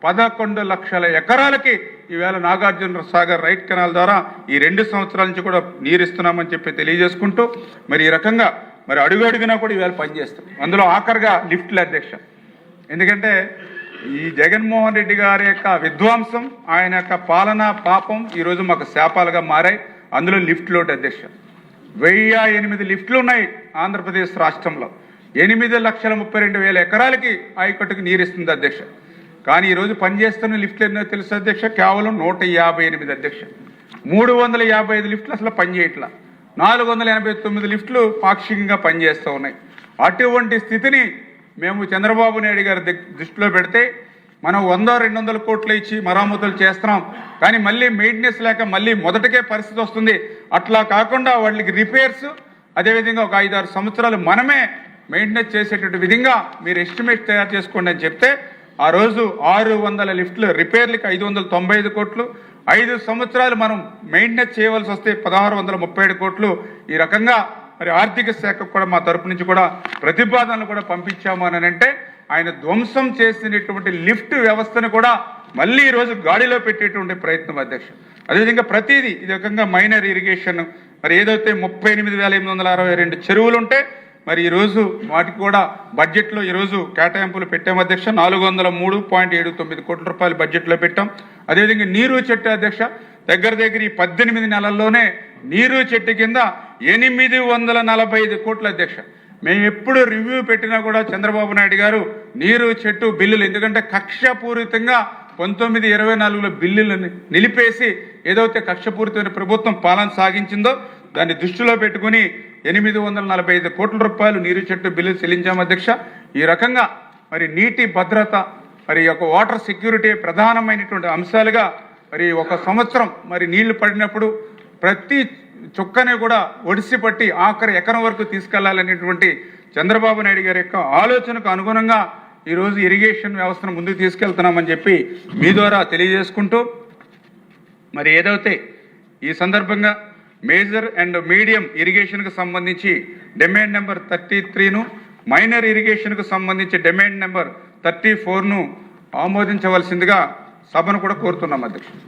11 లక్షల ఎకరాలకి ఈవేళ నాగార్జున సాగర్ రైట్ కెనాల్ ద్వారా ఈ 2 సంవత్సరాల నుంచి కూడా నీరు ఇస్తున్నామని చెప్పి తెలియజేసుకుంటూ, మరి ఈ రకంగా మరి అడుగడుగునా కూడా ఈవేళ పనిచేస్తాం. అందులో ఆఖరిగా లిఫ్ట్లు అధ్యక్ష. ఎందుకంటే ఈ జగన్మోహన్ రెడ్డి గారి యొక్క విధ్వంసం, ఆయన యొక్క పాలనా పాపం ఈరోజు మాకు శాపాలుగా మారాయి. అందులో లిఫ్ట్లు ఒకటి అధ్యక్ష. 1008 లిఫ్ట్లు ఉన్నాయి ఆంధ్రప్రదేశ్ రాష్ట్రంలో. 8,32,000 ఎకరాలకి ఆయకట్టుకు నీరు ఇస్తుంది అధ్యక్ష. కానీ ఈరోజు పనిచేస్తున్న లిఫ్ట్లు ఎన్నో తెలుసు అధ్యక్ష, కేవలం 158 అధ్యక్ష. 355 లిఫ్ట్లు అసలు పనిచేయట్లా. 489 లిఫ్ట్లు పాక్షికంగా పనిచేస్తూ ఉన్నాయి. అటువంటి స్థితిని మేము చంద్రబాబు నాయుడు గారి దృష్టిలో పెడితే మనం 100-200 కోట్లు ఇచ్చి మరామతులు చేస్తున్నాం. కానీ మళ్ళీ మెయింటెనెన్స్ లేక మళ్ళీ మొదటికే పరిస్థితి వస్తుంది. అట్లా కాకుండా వాళ్ళకి రిపేర్స్, అదేవిధంగా ఒక 5-6 సంవత్సరాలు మనమే మెయింటెనెన్స్ చేసేటువంటి విధంగా మీరు ఎస్టిమేట్ తయారు చేసుకోండి అని చెప్తే ఆ రోజు 600 లిఫ్ట్లు రిపేర్లకి 595 కోట్లు, 5 సంవత్సరాలు మనం మెయింటెనెన్స్ చేయవలసి వస్తే 1637 కోట్లు. ఈ రకంగా మరి ఆర్థిక శాఖకు కూడా మా తరపు నుంచి కూడా ప్రతిపాదనలు కూడా పంపించాము అని అంటే ఆయన ధ్వంసం చేసినటువంటి లిఫ్ట్ వ్యవస్థను కూడా మళ్ళీ ఈరోజు గాడిలో పెట్టేటువంటి ప్రయత్నం అధ్యక్ష. అదేవిధంగా ప్రతిదీ ఈ రకంగా మైనర్ ఇరిగేషన్ మరి ఏదైతే 38,862 చెరువులు ఉంటే మరి ఈరోజు వాటికి కూడా బడ్జెట్లో ఈరోజు కేటాయింపులు పెట్టాం అధ్యక్ష. 403.79 కోట్ల రూపాయలు బడ్జెట్లో పెట్టాం. అదేవిధంగా నీరు చెట్టు అధ్యక్ష, దగ్గర ఈ 18 నెలల్లోనే నీరు చెట్టు కింద 845 కోట్ల అధ్యక్ష. మేము ఎప్పుడు రివ్యూ పెట్టినా కూడా చంద్రబాబు నాయుడు గారు నీరు చెట్టు బిల్లులు, ఎందుకంటే కక్షపూరితంగా 1924లో బిల్లులను నిలిపేసి ఏదైతే కక్షపూరితమైన ప్రభుత్వం పాలన సాగించిందో దాన్ని దృష్టిలో పెట్టుకుని 845 కోట్ల రూపాయలు నీరు చెట్టు బిల్లు చెల్లించాము అధ్యక్ష. ఈ రకంగా మరి నీటి భద్రత, మరి ఒక వాటర్ సెక్యూరిటీ ప్రధానమైనటువంటి అంశాలుగా మరి ఒక సంవత్సరం మరి నీళ్లు పడినప్పుడు ప్రతి చుక్కనే కూడా ఒడిసి పట్టి ఆఖరి ఎకరం వరకు తీసుకెళ్లాలనేటువంటి చంద్రబాబు నాయుడు గారి యొక్క ఆలోచనకు అనుగుణంగా ఈరోజు ఇరిగేషన్ వ్యవస్థను ముందుకు తీసుకెళ్తున్నామని చెప్పి మీ ద్వారా తెలియజేసుకుంటూ, మరి ఏదైతే ఈ సందర్భంగా మేజర్ అండ్ మీడియం ఇరిగేషన్కు సంబంధించి డిమాండ్ నెంబర్ 33ను, మైనర్ ఇరిగేషన్కు సంబంధించి డిమాండ్ నెంబర్ 34ను ఆమోదించవలసిందిగా సభను కూడా కోరుతున్నాం అధ్యక్షుడు.